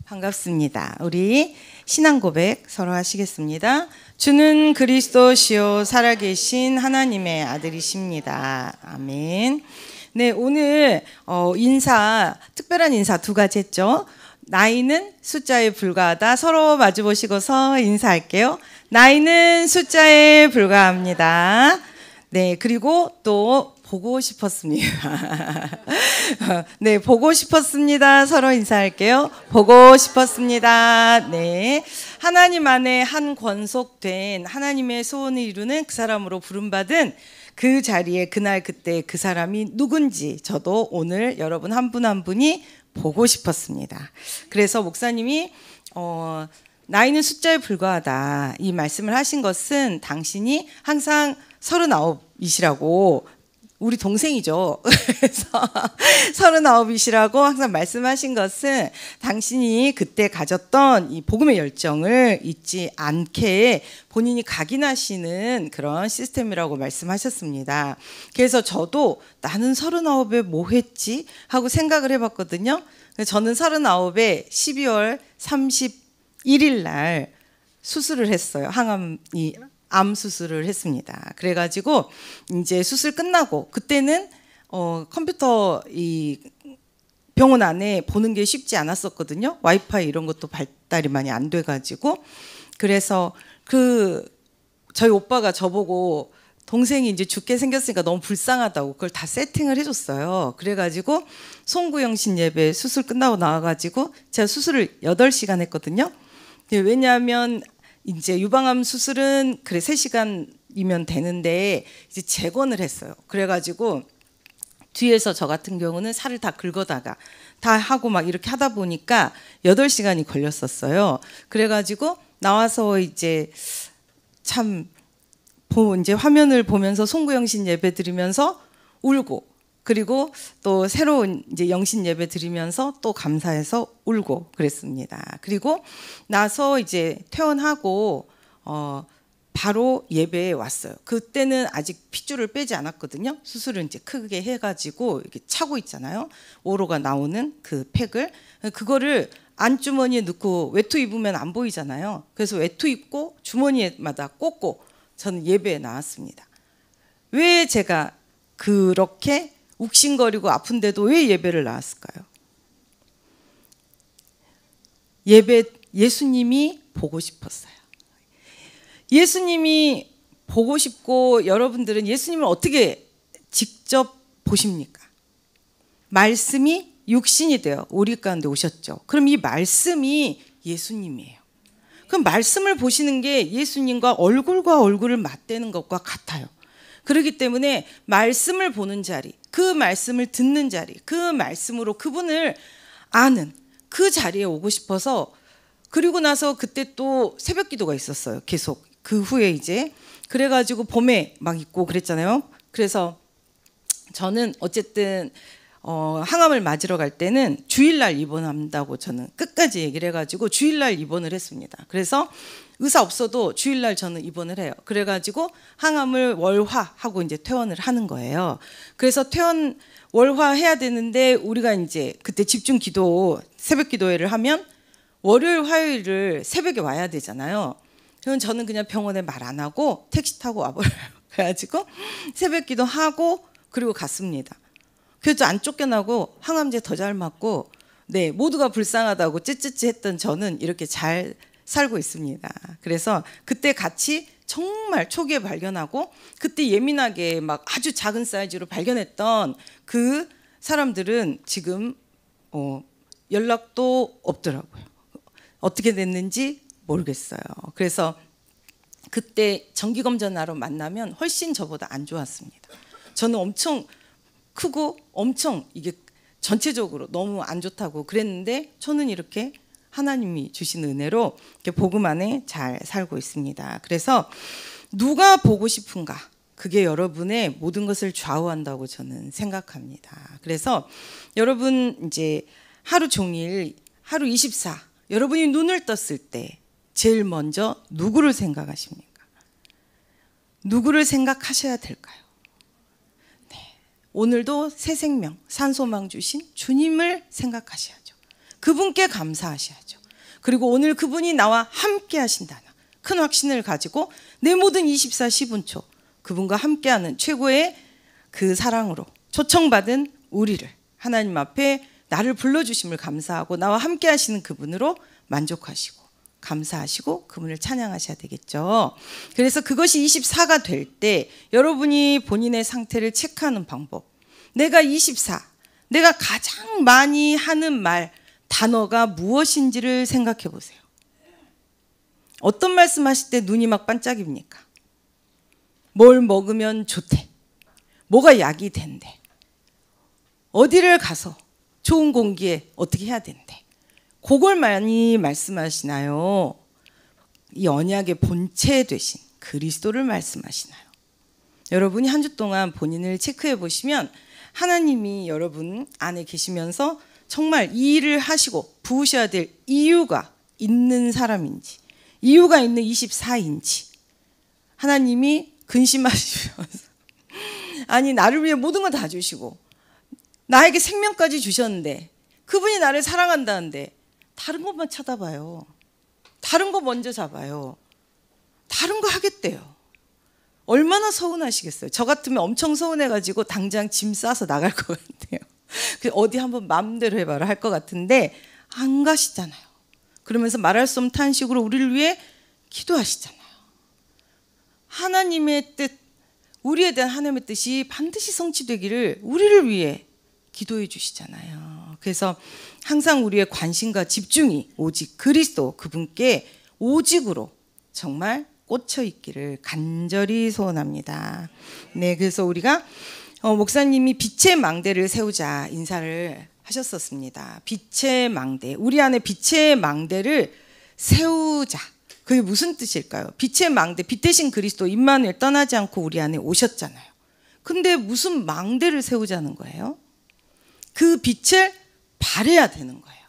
반갑습니다. 우리 신앙 고백 서로 하시겠습니다. 주는 그리스도시요 살아계신 하나님의 아들이십니다. 아멘. 네, 오늘 특별한 인사 두 가지 했죠. 나이는 숫자에 불과하다. 서로 마주보시고서 인사할게요. 나이는 숫자에 불과합니다. 네, 그리고 또 보고 싶었습니다. 네, 보고 싶었습니다. 서로 인사할게요. 보고 싶었습니다. 네, 하나님 안에 한 권속된 하나님의 소원을 이루는 그 사람으로 부름받은 그 자리에 그날 그때 그 사람이 누군지 저도 오늘 여러분 한 분 한 분이 보고 싶었습니다. 그래서 목사님이 나이는 숫자에 불과하다 이 말씀을 하신 것은 당신이 항상 39이시라고, 우리 동생이죠. 그래서 39이시라고 항상 말씀하신 것은 당신이 그때 가졌던 이 복음의 열정을 잊지 않게 본인이 각인하시는 그런 시스템이라고 말씀하셨습니다. 그래서 저도 나는 39에 뭐 했지? 하고 생각을 해봤거든요. 저는 39에 12월 31일 날 수술을 했어요. 암 수술을 했습니다. 그래가지고 이제 수술 끝나고 그때는 컴퓨터 이 병원 안에 보는 게 쉽지 않았었거든요. 와이파이 이런 것도 발달이 많이 안 돼가지고, 그래서 저희 오빠가 저보고 동생이 이제 죽게 생겼으니까 너무 불쌍하다고 그걸 다 세팅을 해줬어요. 그래가지고 송구영신 예배 수술 끝나고 나와가지고 제가 수술을 8시간 했거든요. 왜냐하면 이제 유방암 수술은 그래 3시간이면 되는데 이제 재건을 했어요. 그래가지고 뒤에서 저 같은 경우는 살을 다 긁어다가 다 하고 막 이렇게 하다 보니까 8시간이 걸렸었어요. 그래가지고 나와서 이제 참 이제 화면을 보면서 송구영신 예배 드리면서 울고, 그리고 또 새로운 이제 영신 예배 드리면서 또 감사해서 울고 그랬습니다. 그리고 나서 이제 퇴원하고 바로 예배에 왔어요. 그때는 아직 핏줄을 빼지 않았거든요. 수술을 이제 크게 해가지고 이렇게 차고 있잖아요. 오로가 나오는 그 팩을, 그거를 안주머니에 넣고 외투 입으면 안 보이잖아요. 그래서 외투 입고 주머니에마다 꽂고 저는 예배에 나왔습니다. 왜 제가 그렇게 욱신거리고 아픈데도 왜 예배를 나왔을까요? 예수님이 보고 싶었어요. 예수님이 보고 싶고, 여러분들은 예수님을 어떻게 직접 보십니까? 말씀이 육신이 되어 우리 가운데 오셨죠. 그럼 이 말씀이 예수님이에요. 그럼 말씀을 보시는 게 예수님과 얼굴과 얼굴을 맞대는 것과 같아요. 그렇기 때문에 말씀을 보는 자리, 그 말씀을 듣는 자리, 그 말씀으로 그분을 아는 그 자리에 오고 싶어서, 그리고 나서 그때 또 새벽 기도가 있었어요. 계속 그 후에 이제 그래가지고 봄에 막 있고 그랬잖아요. 그래서 저는 어쨌든 항암을 맞으러 갈 때는 주일날 입원한다고 저는 끝까지 얘기를 해가지고 주일날 입원을 했습니다. 그래서 의사 없어도 주일날 저는 입원을 해요. 그래가지고 항암을 월화하고 이제 퇴원을 하는 거예요. 그래서 월화 해야 되는데 우리가 이제 그때 집중 기도, 새벽 기도회를 하면 월요일, 화요일을 새벽에 와야 되잖아요. 그럼 저는 그냥 병원에 말 안 하고 택시 타고 와버려요. 그래가지고 새벽 기도하고 그리고 갔습니다. 그래도 안 쫓겨나고 항암제 더 잘 맞고, 네, 모두가 불쌍하다고 찌찌찌 했던 저는 이렇게 잘 살고 있습니다. 그래서 그때 같이 정말 초기에 발견하고 그때 예민하게 막 아주 작은 사이즈로 발견했던 그 사람들은 지금 연락도 없더라고요. 어떻게 됐는지 모르겠어요. 그래서 그때 정기검진하러 만나면 훨씬 저보다 안 좋았습니다. 저는 엄청 크고 엄청 이게 전체적으로 너무 안 좋다고 그랬는데 저는 이렇게 하나님이 주신 은혜로 이렇게 복음 안에 잘 살고 있습니다. 그래서 누가 보고 싶은가, 그게 여러분의 모든 것을 좌우한다고 저는 생각합니다. 그래서 여러분 이제 하루 종일, 하루 24, 여러분이 눈을 떴을 때 제일 먼저 누구를 생각하십니까? 누구를 생각하셔야 될까요? 네. 오늘도 새 생명, 산소망 주신 주님을 생각하셔야죠. 그분께 감사하셔야죠. 그리고 오늘 그분이 나와 함께 하신다는 큰 확신을 가지고 내 모든 24 10분초 그분과 함께하는 최고의 그 사랑으로 초청받은 우리를 하나님 앞에 나를 불러주심을 감사하고 나와 함께 하시는 그분으로 만족하시고 감사하시고 그분을 찬양하셔야 되겠죠. 그래서 그것이 24가 될 때 여러분이 본인의 상태를 체크하는 방법, 내가 24, 내가 가장 많이 하는 말, 단어가 무엇인지를 생각해 보세요. 어떤 말씀하실 때 눈이 막 반짝입니까? 뭘 먹으면 좋대, 뭐가 약이 된대, 어디를 가서 좋은 공기에 어떻게 해야 된대, 그걸 많이 말씀하시나요? 이 언약의 본체 되신 그리스도를 말씀하시나요? 여러분이 한 주 동안 본인을 체크해 보시면 하나님이 여러분 안에 계시면서 정말 이 일을 하시고 부으셔야 될 이유가 있는 사람인지, 이유가 있는 24인지 하나님이 근심하시면서 아니 나를 위해 모든 걸 다 주시고 나에게 생명까지 주셨는데 그분이 나를 사랑한다는데 다른 것만 쳐다봐요. 다른 거 먼저 잡아요. 다른 거 하겠대요. 얼마나 서운하시겠어요. 저 같으면 엄청 서운해가지고 당장 짐 싸서 나갈 것 같아요. 어디 한번 마음대로 해봐라 할 것 같은데 안 가시잖아요. 그러면서 말할 수 없는 탄식으로 우리를 위해 기도하시잖아요. 하나님의 뜻, 우리에 대한 하나님의 뜻이 반드시 성취되기를 우리를 위해 기도해 주시잖아요. 그래서 항상 우리의 관심과 집중이 오직 그리스도 그분께 오직으로 정말 꽂혀 있기를 간절히 소원합니다. 네, 그래서 우리가 목사님이 빛의 망대를 세우자 인사를 하셨었습니다. 빛의 망대, 우리 안에 빛의 망대를 세우자. 그게 무슨 뜻일까요? 빛의 망대, 빛 대신 그리스도 임마누엘 떠나지 않고 우리 안에 오셨잖아요. 근데 무슨 망대를 세우자는 거예요? 그 빛을 발해야 되는 거예요.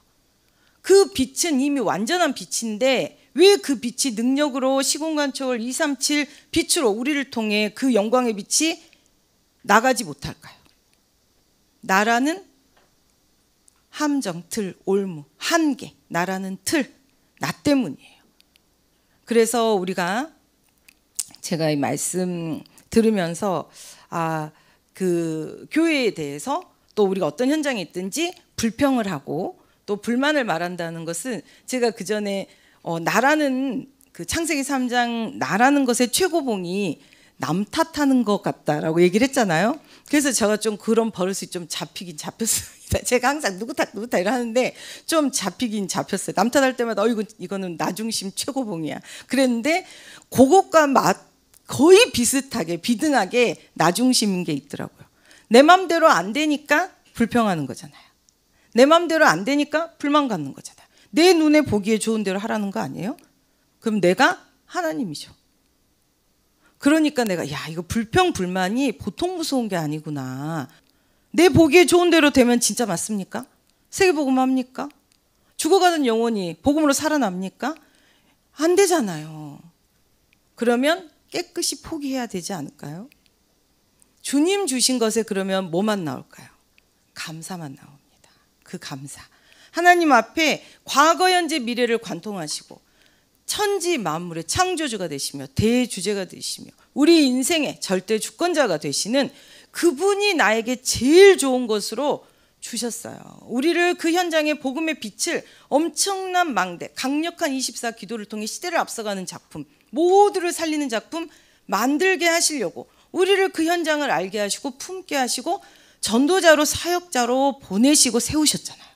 그 빛은 이미 완전한 빛인데 왜 그 빛이 능력으로 시공간 초월 237 빛으로 우리를 통해 그 영광의 빛이 나가지 못할까요? 나라는 함정, 틀, 올무, 한계, 나라는 틀, 나 때문이에요. 그래서 우리가 제가 이 말씀 들으면서 그 교회에 대해서 또 우리가 어떤 현장에 있든지 불평을 하고 또 불만을 말한다는 것은 제가 그 전에 나라는 그 창세기 3장 나라는 것의 최고봉이 남 탓하는 것 같다라고 얘기를 했잖아요. 그래서 제가 좀 그런 버릇이 좀 잡히긴 잡혔습니다. 제가 항상 누구 탓 이러는데 좀 잡히긴 잡혔어요. 남 탓할 때마다 이거는 나 중심 최고봉이야. 그랬는데 그것과 거의 비슷하게 비등하게 나 중심인 게 있더라고요. 내 맘대로 안 되니까 불평하는 거잖아요. 내 맘대로 안 되니까 불만 갖는 거잖아요. 내 눈에 보기에 좋은 대로 하라는 거 아니에요? 그럼 내가 하나님이죠. 그러니까 내가 이거 불평 불만이 보통 무서운 게 아니구나. 내 보기에 좋은 대로 되면 진짜 맞습니까? 세계복음 합니까? 죽어가는 영혼이 복음으로 살아납니까? 안 되잖아요. 그러면 깨끗이 포기해야 되지 않을까요? 주님 주신 것에 그러면 뭐만 나올까요? 감사만 나옵니다. 그 감사. 하나님 앞에 과거, 현재, 미래를 관통하시고 천지 만물의 창조주가 되시며 대주제가 되시며 우리 인생의 절대 주권자가 되시는 그분이 나에게 제일 좋은 것으로 주셨어요. 우리를 그 현장의 복음의 빛을 엄청난 망대, 강력한 24 기도를 통해 시대를 앞서가는 작품, 모두를 살리는 작품 만들게 하시려고 우리를 그 현장을 알게 하시고 품게 하시고 전도자로 사역자로 보내시고 세우셨잖아요.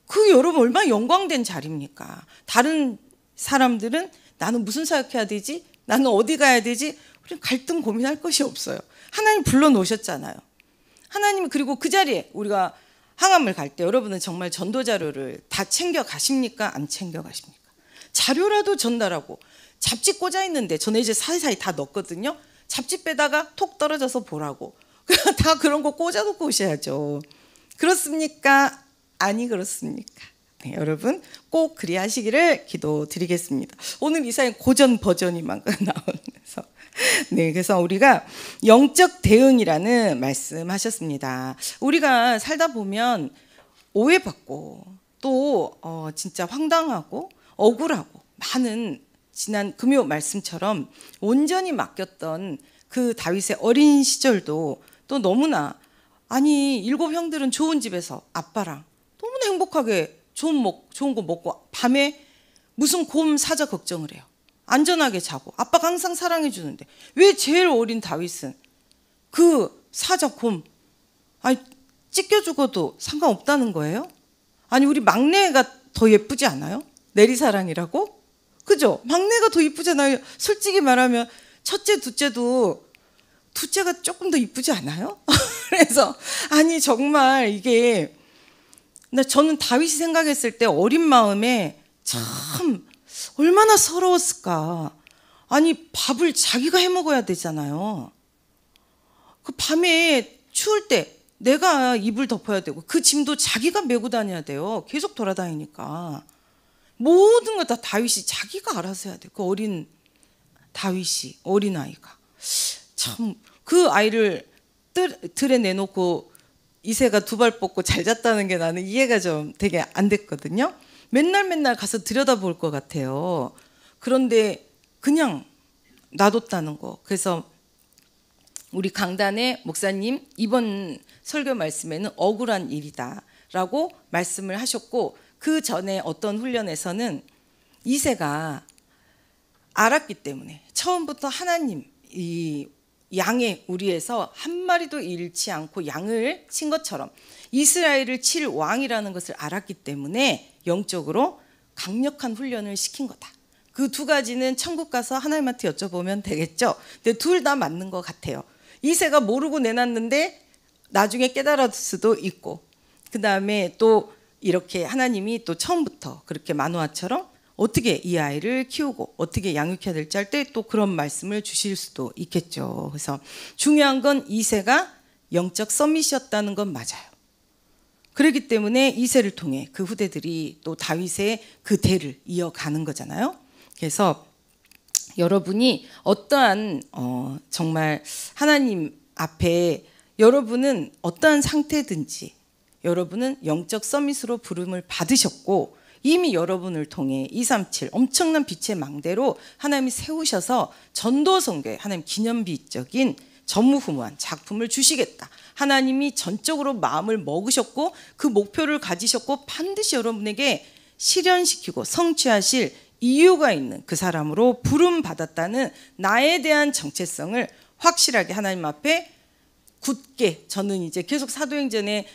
그 여러분 얼마나 영광된 자리입니까? 다른 사람들은 나는 무슨 사역해야 되지? 나는 어디 가야 되지? 우리 갈등 고민할 것이 없어요. 하나님 불러놓으셨잖아요. 하나님 그리고 그 자리에 우리가 항암을 갈 때 여러분은 정말 전도 자료를 다 챙겨 가십니까? 안 챙겨 가십니까? 자료라도 전달하고 잡지 꽂아 있는데 저는 이제 사이사이 다 넣었거든요. 잡지 빼다가 톡 떨어져서 보라고. 다 그런 거 꽂아놓고 오셔야죠. 그렇습니까? 아니 그렇습니까? 네, 여러분 꼭 그리하시기를 기도드리겠습니다. 오늘 이사의 고전 버전이 막 나오면서 네, 그래서 우리가 영적 대응이라는 말씀하셨습니다. 우리가 살다 보면 오해받고 또 진짜 황당하고 억울하고 많은 지난 금요 말씀처럼 온전히 맡겼던 그 다윗의 어린 시절도 또 너무나 아니 7 형들은 좋은 집에서 아빠랑 너무나 행복하게 좋은 거 먹고 밤에 무슨 곰 사자 걱정을 해요. 안전하게 자고 아빠가 항상 사랑해 주는데 왜 제일 어린 다윗은 그 사자 곰 아니 찢겨 죽어도 상관없다는 거예요? 아니 우리 막내가 더 예쁘지 않아요? 내리사랑이라고? 그죠? 막내가 더 이쁘잖아요. 솔직히 말하면 첫째, 둘째가 조금 더 이쁘지 않아요? 그래서 아니 정말 이게 저는 다윗이 생각했을 때 어린 마음에 참 얼마나 서러웠을까. 아니 밥을 자기가 해 먹어야 되잖아요. 그 밤에 추울 때 내가 이불 덮어야 되고 그 짐도 자기가 메고 다녀야 돼요. 계속 돌아다니니까. 모든 거 다 다윗이 자기가 알아서 해야 돼. 그 어린 다윗이, 어린아이가. 참 그 아이를 들에 내놓고 이새가 2발 뻗고 잘 잤다는 게 나는 이해가 좀 되게 안 됐거든요. 맨날 가서 들여다볼 것 같아요. 그런데 그냥 놔뒀다는 거. 그래서 우리 강단의 목사님 이번 설교 말씀에는 억울한 일이다 라고 말씀을 하셨고, 그 전에 어떤 훈련에서는 이새가 알았기 때문에 처음부터 하나님 이 양의 우리에서 한 마리도 잃지 않고 양을 친 것처럼 이스라엘을 칠 왕이라는 것을 알았기 때문에 영적으로 강력한 훈련을 시킨 거다. 그 2가지는 천국 가서 하나님한테 여쭤보면 되겠죠. 근데 둘 다 맞는 것 같아요. 이새가 모르고 내놨는데 나중에 깨달았을 수도 있고, 그 다음에 또 이렇게 하나님이 또 처음부터 그렇게 마노아처럼 어떻게 이 아이를 키우고 어떻게 양육해야 될지 할 때 또 그런 말씀을 주실 수도 있겠죠. 그래서 중요한 건 이새가 영적 서밋이었다는 건 맞아요. 그렇기 때문에 이새를 통해 그 후대들이 또 다윗의 그 대를 이어가는 거잖아요. 그래서 여러분이 어떠한 정말 하나님 앞에 여러분은 어떠한 상태든지 여러분은 영적 서밋으로 부름을 받으셨고, 이미 여러분을 통해 237 엄청난 빛의 망대로 하나님이 세우셔서 전도선교에 하나님 기념비적인 전무후무한 작품을 주시겠다. 하나님이 전적으로 마음을 먹으셨고 그 목표를 가지셨고 반드시 여러분에게 실현시키고 성취하실 이유가 있는 그 사람으로 부름받았다는 나에 대한 정체성을 확실하게 하나님 앞에 굳게, 저는 이제 계속 사도행전에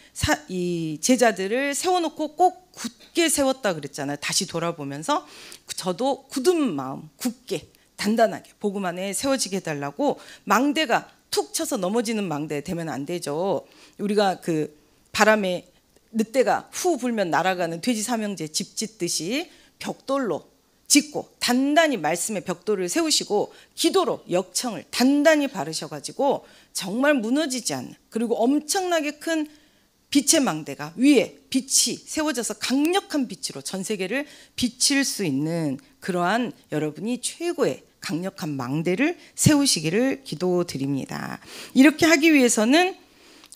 이 제자들을 세워놓고 꼭 굳게 세웠다 그랬잖아요. 다시 돌아보면서 저도 굳은 마음, 굳게 단단하게 복음 안에 세워지게 해달라고. 망대가 툭 쳐서 넘어지는 망대 되면 안 되죠. 우리가 그 바람에 늑대가 후 불면 날아가는 돼지 삼형제 집 짓듯이 벽돌로 짓고 단단히 말씀의 벽돌을 세우시고 기도로 역청을 단단히 바르셔가지고 정말 무너지지 않는, 그리고 엄청나게 큰 빛의 망대가 위에 빛이 세워져서 강력한 빛으로 전 세계를 비칠 수 있는 그러한 여러분이 최고의 강력한 망대를 세우시기를 기도드립니다. 이렇게 하기 위해서는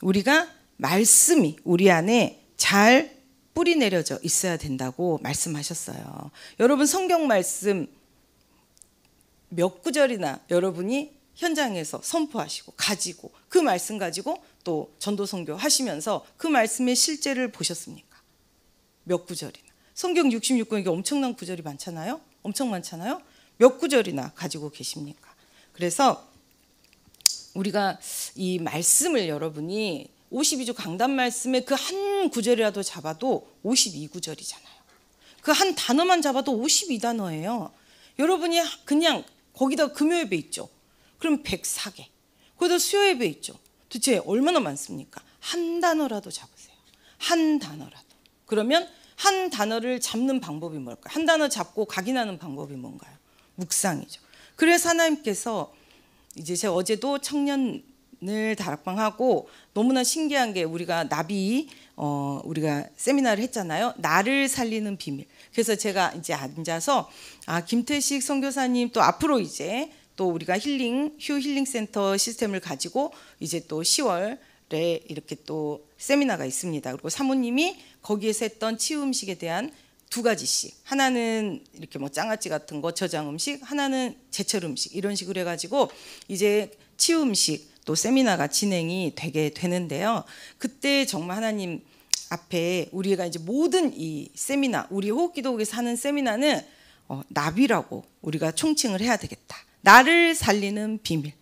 우리가 말씀이 우리 안에 잘 뿌리 내려져 있어야 된다고 말씀하셨어요. 여러분 성경 말씀 몇 구절이나 여러분이 현장에서 선포하시고 가지고 그 말씀 가지고 또 전도 선교 하시면서 그 말씀의 실제를 보셨습니까? 몇 구절이나. 성경 66권 이게 엄청난 구절이 많잖아요. 엄청 많잖아요. 몇 구절이나 가지고 계십니까? 그래서 우리가 이 말씀을 여러분이 52주 강단 말씀의 그 한 구절이라도 잡아도 52구절이잖아요. 그 한 단어만 잡아도 52단어예요. 여러분이 그냥 거기다 금요예배 있죠. 그럼 104개. 거기다 수요예배 있죠. 도대체 얼마나 많습니까? 한 단어라도 잡으세요. 한 단어라도. 그러면 한 단어를 잡는 방법이 뭘까요? 한 단어 잡고 각인하는 방법이 뭔가요? 묵상이죠. 그래서 하나님께서 이제 제가 어제도 청년을 다락방하고 너무나 신기한 게 우리가 나비 우리가 세미나를 했잖아요. 나를 살리는 비밀. 그래서 제가 이제 앉아서 김태식 선교사님 또 앞으로 이제 또 우리가 휴 힐링 센터 시스템을 가지고 이제 또 10월 이렇게 또 세미나가 있습니다. 그리고 사모님이 거기에서 했던 치유 음식에 대한 2가지씩, 하나는 이렇게 뭐 장아찌 같은 거 저장 음식, 하나는 제철 음식, 이런 식으로 해가지고 이제 치유 음식 또 세미나가 진행이 되게 되는데요. 그때 정말 하나님 앞에 우리가 이제 모든 이 세미나, 우리 호흡기도국에서 하는 세미나는 나비라고 우리가 총칭을 해야 되겠다. 나를 살리는 비밀,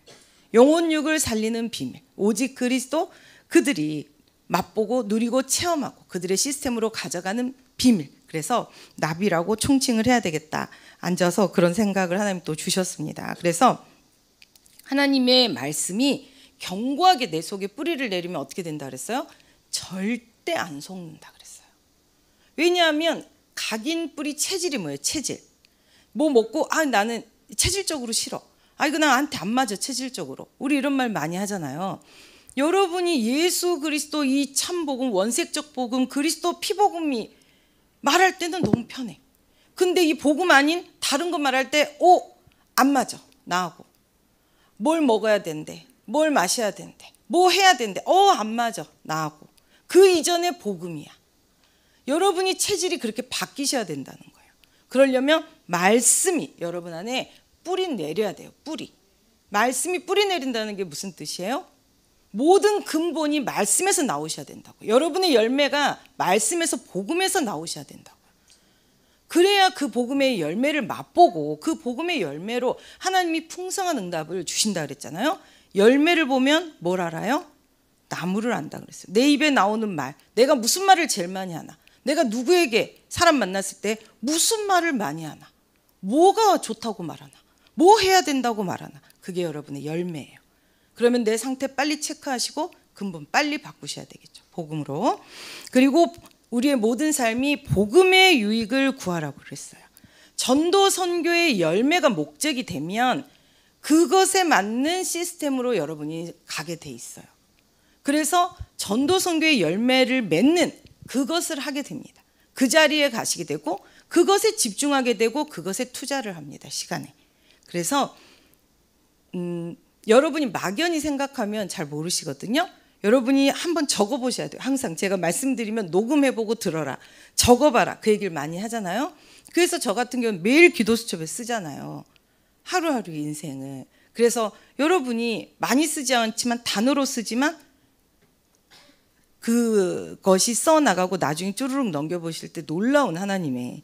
영혼육을 살리는 비밀, 오직 그리스도, 그들이 맛보고 누리고 체험하고 그들의 시스템으로 가져가는 비밀. 그래서 나비라고 총칭을 해야 되겠다. 앉아서 그런 생각을 하나님 또 주셨습니다. 그래서 하나님의 말씀이 견고하게 내 속에 뿌리를 내리면 어떻게 된다 그랬어요? 절대 안 속는다 그랬어요. 왜냐하면 각인 뿌리 체질이 뭐예요? 체질. 뭐 먹고 나는 체질적으로 싫어. 이거 나한테 안 맞아 체질적으로. 우리 이런 말 많이 하잖아요. 여러분이 예수 그리스도 이 참복음, 원색적 복음, 그리스도 피복음이 말할 때는 너무 편해. 근데 이 복음 아닌 다른 거 말할 때 안 맞아 나하고. 뭘 먹어야 된대, 뭘 마셔야 된대, 뭐 해야 된대, 안 맞아 나하고. 그 이전에 복음이야. 여러분이 체질이 그렇게 바뀌셔야 된다는 거예요. 그러려면 말씀이 여러분 안에 뿌리 내려야 돼요. 뿌리. 말씀이 뿌리 내린다는 게 무슨 뜻이에요? 모든 근본이 말씀에서 나오셔야 된다고. 여러분의 열매가 말씀에서, 복음에서 나오셔야 된다고. 그래야 그 복음의 열매를 맛보고 그 복음의 열매로 하나님이 풍성한 응답을 주신다 그랬잖아요. 열매를 보면 뭘 알아요? 나무를 안다 그랬어요. 내 입에 나오는 말, 내가 무슨 말을 제일 많이 하나, 내가 누구에게 사람 만났을 때 무슨 말을 많이 하나, 뭐가 좋다고 말하나, 뭐 해야 된다고 말하나, 그게 여러분의 열매예요. 그러면 내 상태 빨리 체크하시고 근본 빨리 바꾸셔야 되겠죠. 복음으로. 그리고 우리의 모든 삶이 복음의 유익을 구하라고 그랬어요. 전도 선교의 열매가 목적이 되면 그것에 맞는 시스템으로 여러분이 가게 돼 있어요. 그래서 전도 선교의 열매를 맺는 그것을 하게 됩니다. 그 자리에 가시게 되고 그것에 집중하게 되고 그것에 투자를 합니다. 시간에. 그래서 여러분이 막연히 생각하면 잘 모르시거든요. 여러분이 한번 적어보셔야 돼요. 항상 제가 말씀드리면 녹음해보고 들어라, 적어봐라, 그 얘기를 많이 하잖아요. 그래서 저 같은 경우는 매일 기도수첩에 쓰잖아요. 하루하루 인생을. 그래서 여러분이 많이 쓰지 않지만 단어로 쓰지만 그것이 써나가고 나중에 쭈루룩 넘겨보실 때 놀라운 하나님의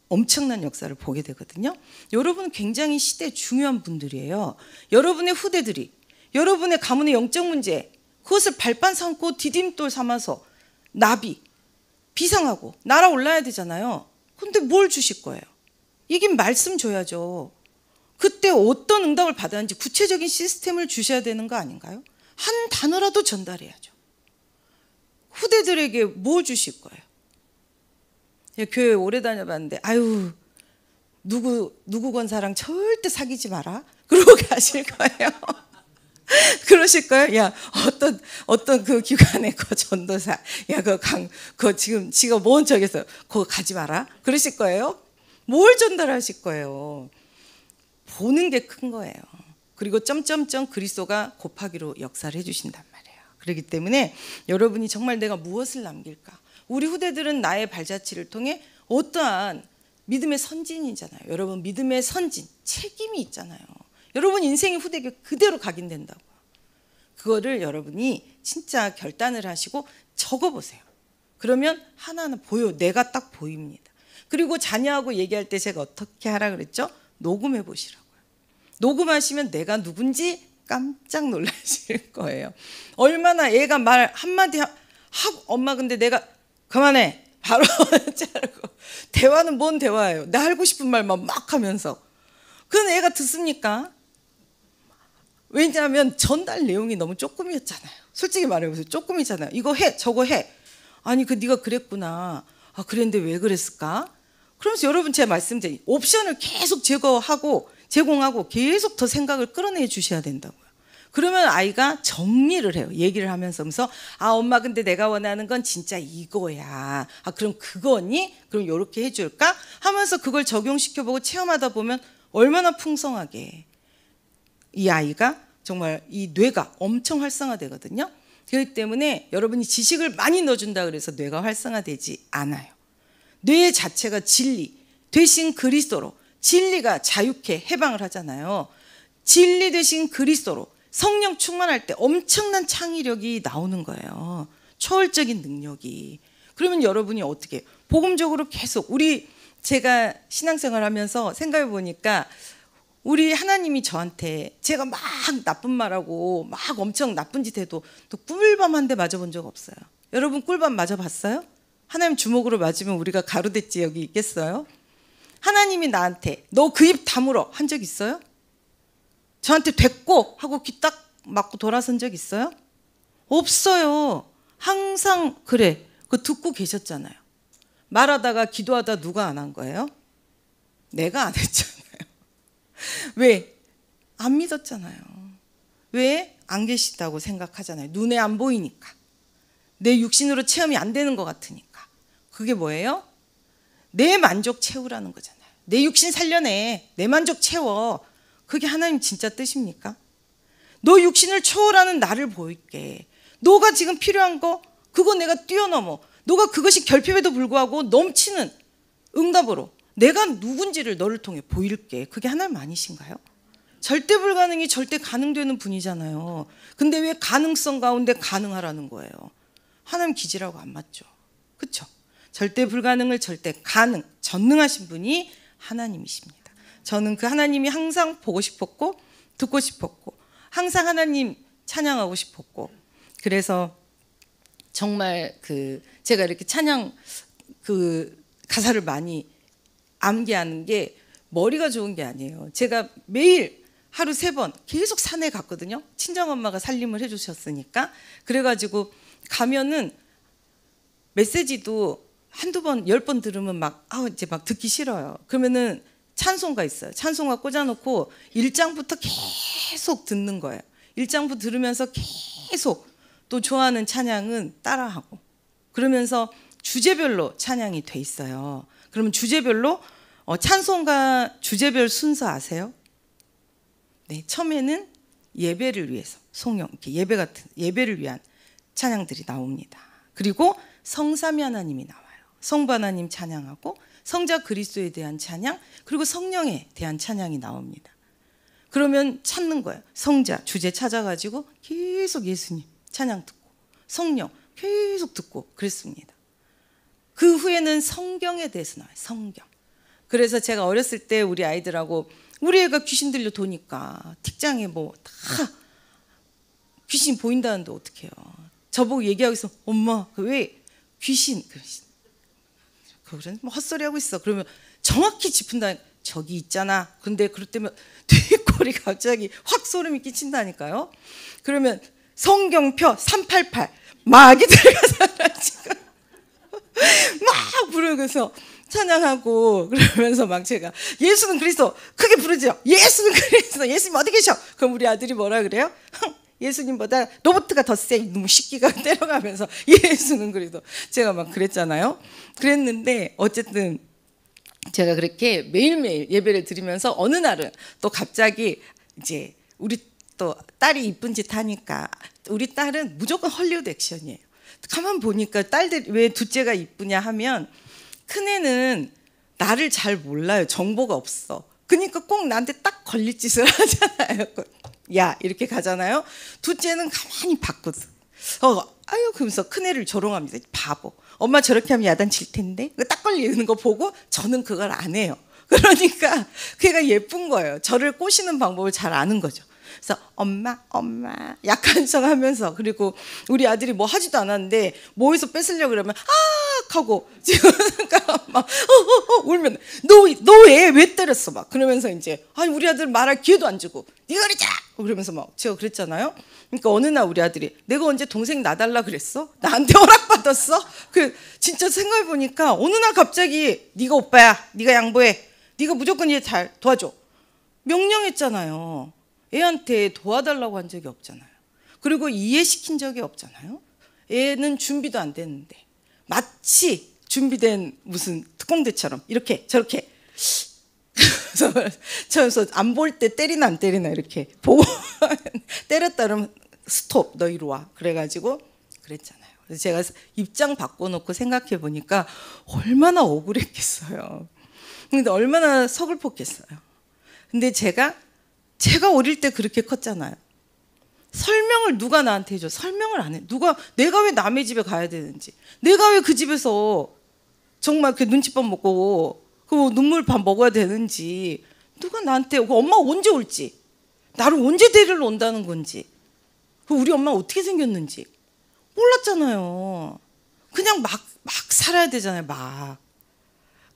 엄청난 역사를 보게 되거든요. 여러분은 굉장히 시대에 중요한 분들이에요. 여러분의 후대들이 여러분의 가문의 영적 문제, 그것을 발판 삼고 디딤돌 삼아서 나비, 비상하고 날아올라야 되잖아요. 근데 뭘 주실 거예요? 이게 말씀 줘야죠. 그때 어떤 응답을 받았는지 구체적인 시스템을 주셔야 되는 거 아닌가요? 한 단어라도 전달해야죠. 후대들에게 뭐 주실 거예요? 교회 오래 다녀봤는데 누구 권사랑 절대 사귀지 마라 그러고 가실 거예요. 그러실 거예요? 야, 어떤 그 기관의 그 전도사, 야, 그 지금 지가 모은 척해서 그거 가지 마라. 그러실 거예요? 뭘 전달하실 거예요? 보는 게 큰 거예요. 그리고 점점점 그리스도가 곱하기로 역사를 해주신단 말이에요. 그렇기 때문에 여러분이 정말 내가 무엇을 남길까? 우리 후대들은 나의 발자취를 통해 어떠한 믿음의 선진이잖아요. 여러분 믿음의 선진, 책임이 있잖아요. 여러분 인생의 후대가 그대로 각인된다고요. 그거를 여러분이 진짜 결단을 하시고 적어보세요. 그러면 하나하나 보여. 내가 딱 보입니다. 그리고 자녀하고 얘기할 때 제가 어떻게 하라 그랬죠? 녹음해 보시라고요. 녹음하시면 내가 누군지 깜짝 놀라실 거예요. 얼마나 애가 말 한마디 하고 엄마 근데 내가 그만해. 바로 자르고. 대화는 뭔 대화예요? 나 하고 싶은 말만 막 하면서. 그건 애가 듣습니까? 왜냐하면 전달 내용이 너무 조금이었잖아요. 솔직히 말해보세요. 조금이잖아요. 이거 해, 저거 해. 아니 네가 그랬구나. 그랬는데 왜 그랬을까? 그러면서 여러분 제가 말씀드린 옵션을 계속 제공하고 계속 더 생각을 끌어내 주셔야 된다고요. 그러면 아이가 정리를 해요. 얘기를 하면서 엄마 근데 내가 원하는 건 진짜 이거야. 그럼 그거니? 그럼 이렇게 해줄까? 하면서 그걸 적용시켜보고 체험하다 보면 얼마나 풍성하게 이 아이가 정말 이 뇌가 엄청 활성화되거든요. 그렇기 때문에 여러분이 지식을 많이 넣어준다 그래서 뇌가 활성화되지 않아요. 뇌 자체가 진리 되신 그리스도로, 진리가 자유케 해방을 하잖아요. 진리 되신 그리스도로 성령 충만할 때 엄청난 창의력이 나오는 거예요. 초월적인 능력이. 그러면 여러분이 어떻게 해요? 복음적으로 계속 제가 신앙생활 하면서 생각해 보니까 우리 하나님이 저한테 제가 막 나쁜 말하고 막 엄청 나쁜 짓 해도 또 꿀밤 한 대 맞아본 적 없어요. 여러분 꿀밤 맞아봤어요? 하나님 주먹으로 맞으면 우리가 가루댔지 여기 있겠어요? 하나님이 나한테 너 그 입 다물어 한 적 있어요? 저한테 됐고 하고 귀 딱 맞고 돌아선 적 있어요? 없어요. 항상 그래. 그거 듣고 계셨잖아요. 말하다가 기도하다 누가 안 한 거예요? 내가 안 했잖아요. 왜? 안 믿었잖아요. 왜? 안 계시다고 생각하잖아요. 눈에 안 보이니까. 내 육신으로 체험이 안 되는 것 같으니까. 그게 뭐예요? 내 만족 채우라는 거잖아요. 내 육신 살려내. 내 만족 채워. 그게 하나님 진짜 뜻입니까? 너 육신을 초월하는 나를 보일게. 너가 지금 필요한 거 그거 내가 뛰어넘어. 너가 그것이 결핍에도 불구하고 넘치는 응답으로 내가 누군지를 너를 통해 보일게. 그게 하나님 아니신가요? 절대 불가능이 절대 가능되는 분이잖아요. 근데 왜 가능성 가운데 가능하라는 거예요? 하나님 기지라고 안 맞죠. 그렇죠? 절대 불가능을 절대 가능, 전능하신 분이 하나님이십니다. 저는 그 하나님이 항상 보고 싶었고 듣고 싶었고 항상 하나님 찬양하고 싶었고 그래서 정말 제가 이렇게 찬양 가사를 많이 암기하는 게 머리가 좋은 게 아니에요. 제가 매일 하루 3번 계속 산에 갔거든요. 친정엄마가 살림을 해주셨으니까. 그래가지고 가면은 메시지도 한두 번, 10번 들으면 이제 막 듣기 싫어요. 그러면은 찬송가 있어요. 찬송가 꽂아놓고 1장부터 계속 듣는 거예요. 1장부터 들으면서 계속 또 좋아하는 찬양은 따라하고 그러면서 주제별로 찬양이 돼 있어요. 그러면 주제별로 찬송가 주제별 순서 아세요? 네, 처음에는 예배를 위해서 송영 이렇게 예배 같은 예배를 위한 찬양들이 나옵니다. 그리고 성삼위 하나님이 나와요. 성부 하나님 찬양하고 성자 그리스도에 대한 찬양 그리고 성령에 대한 찬양이 나옵니다. 그러면 찾는 거예요. 성자 주제 찾아가지고 계속 예수님 찬양 듣고 성령 계속 듣고 그랬습니다. 그 후에는 성경에 대해서 나와요. 성경. 그래서 제가 어렸을 때 우리 아이들하고 우리 애가 귀신 들려 도니까 틱장에 다 귀신 보인다는데 어떡해요. 저보고 얘기하고 있어. 엄마 왜 귀신 그런 헛소리 하고 있어. 그러면 정확히 짚은다. 저기 있잖아. 근데 그럴 때면 뒷골이 갑자기 확 소름이 끼친다니까요. 그러면 성경표 388 막이 들어가서 지금 막 부르면서 찬양하고 그러면서 막 제가 예수는 그리스도 크게 부르죠. 예수는 그리스도. 예수님 어디 계셔? 그럼 우리 아들이 뭐라 그래요? 예수님보다 로봇가 더 세. 너무 식기가 때려가면서 예수는 그리스도. 제가 막 그랬잖아요. 그랬는데 어쨌든 제가 그렇게 매일매일 예배를 드리면서 어느 날은 또 갑자기 이제 우리 또 딸이 이쁜 짓 하니까 우리 딸은 무조건 헐리우드 액션이에요. 가만 보니까 딸들 왜 둘째가 이쁘냐 하면 큰애는 나를 잘 몰라요. 정보가 없어. 그러니까 꼭 나한테 딱 걸릴 짓을 하잖아요. 야 이렇게 가잖아요. 둘째는 가만히 봤거든. 아유 그러면서 큰애를 조롱합니다. 바보. 엄마 저렇게 하면 야단칠 텐데. 딱 걸리는 거 보고 저는 그걸 안 해요. 그러니까 걔가 예쁜 거예요. 저를 꼬시는 방법을 잘 아는 거죠. 그래서 엄마 약한 척 하면서 그리고 우리 아들이 뭐 하지도 않았는데 뭐에서 뺏으려고 그러면 하고 지금 막 울면 너 왜 때렸어 막 그러면서 이제 아니 우리 아들 말할 기회도 안 주고 네가 그랬잖아 그러면서 막 제가 그랬잖아요. 그러니까 어느 날 우리 아들이 내가 언제 동생 놔달라 그랬어? 나한테 허락받았어? 진짜 생각해 보니까 어느 날 갑자기 네가 오빠야, 네가 양보해, 네가 무조건 얘 잘 도와줘 명령했잖아요. 애한테 도와달라고 한 적이 없잖아요. 그리고 이해시킨 적이 없잖아요. 애는 준비도 안 됐는데 마치 준비된 무슨 특공대처럼 이렇게 저렇게 저에서 안 볼 때 때리나 안 때리나 이렇게 보고 때렸다 그러면 스톱, 너 이리 와. 그래가지고 그랬잖아요. 그래서 제가 입장 바꿔놓고 생각해 보니까 얼마나 억울했겠어요. 근데 얼마나 서글펐겠어요. 근데 제가 어릴 때 그렇게 컸잖아요. 설명을 누가 나한테 해줘? 설명을 안 해. 내가 왜 남의 집에 가야 되는지, 내가 왜 그 집에서 정말 그 눈칫밥 먹고 그 눈물밥 먹어야 되는지, 누가 나한테, 엄마가 언제 올지, 나를 언제 데리러 온다는 건지, 우리 엄마가 어떻게 생겼는지 몰랐잖아요. 그냥 막 살아야 되잖아요. 막.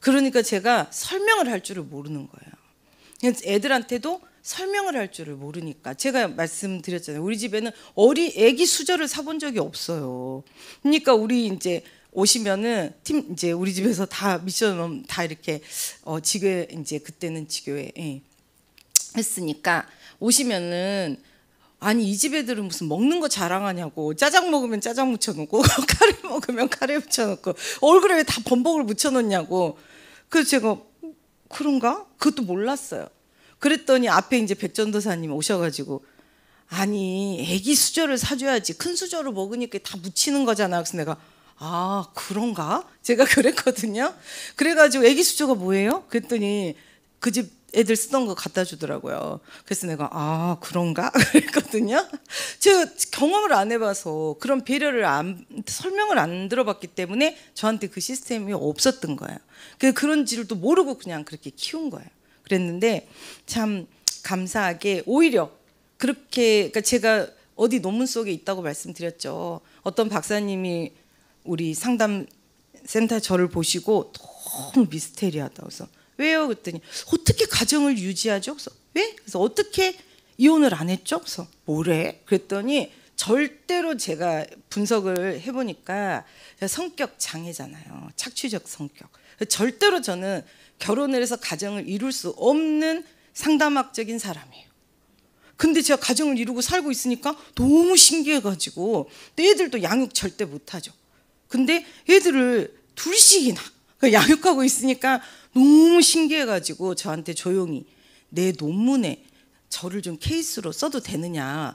그러니까 제가 설명을 할 줄을 모르는 거예요. 애들한테도 설명을 할 줄을 모르니까. 제가 말씀드렸잖아요. 우리 집에는 애기 수저를 사본 적이 없어요. 그러니까 우리 이제 오시면은 이제 우리 집에서 다 미션 다 이렇게 지교회, 이제 그때는 지교회 했으니까 오시면은, 아니 이 집 애들은 무슨 먹는 거 자랑하냐고, 짜장 먹으면 짜장 묻혀놓고 카레 먹으면 카레 묻혀놓고 얼굴에 왜 다 범벅을 묻혀놓냐고. 그래서 제가 그런가? 그것도 몰랐어요. 그랬더니 앞에 이제 백전도사님 오셔가지고, 아니 애기 수저를 사줘야지, 큰 수저로 먹으니까 다 묻히는 거잖아. 그래서 내가 그런가? 제가 그랬거든요. 그래가지고 애기 수저가 뭐예요? 그랬더니 그 집 애들 쓰던 거 갖다 주더라고요. 그래서 내가 그런가? 그랬거든요. 제가 경험을 안 해봐서 그런 배려를 설명을 안 들어봤기 때문에 저한테 그 시스템이 없었던 거예요. 그런 줄도 모르고 그냥 그렇게 키운 거예요. 그랬는데 참 감사하게 오히려 그렇게, 그러니까 제가 어디 논문 속에 있다고 말씀드렸죠. 어떤 박사님이 우리 상담센터 저를 보시고 너무 미스테리하다고 해서, 왜요? 그랬더니 어떻게 가정을 유지하죠? 그래서 왜? 그래서 어떻게 이혼을 안 했죠? 그래서 뭐래? 그랬더니 절대로 제가 분석을 해보니까 성격 장애잖아요. 착취적 성격. 절대로 저는 결혼을 해서 가정을 이룰 수 없는 상담학적인 사람이에요. 근데 제가 가정을 이루고 살고 있으니까 너무 신기해가지고, 내 애들도 양육 절대 못하죠. 근데 애들을 둘씩이나 양육하고 있으니까 너무 신기해가지고 저한테 조용히, 내 논문에 저를 좀 케이스로 써도 되느냐.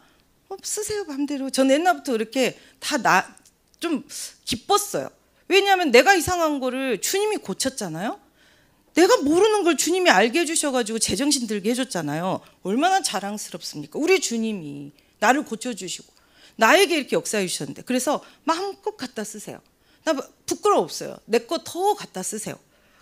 쓰세요 마음대로. 전 옛날부터 이렇게 다 좀 기뻤어요. 왜냐하면 내가 이상한 거를 주님이 고쳤잖아요. 내가 모르는 걸 주님이 알게 해주셔가지고 제정신 들게 해줬잖아요. 얼마나 자랑스럽습니까? 우리 주님이 나를 고쳐주시고 나에게 이렇게 역사해 주셨는데. 그래서 마음껏 갖다 쓰세요. 나 부끄러워 없어요. 내 거 더 갖다 쓰세요.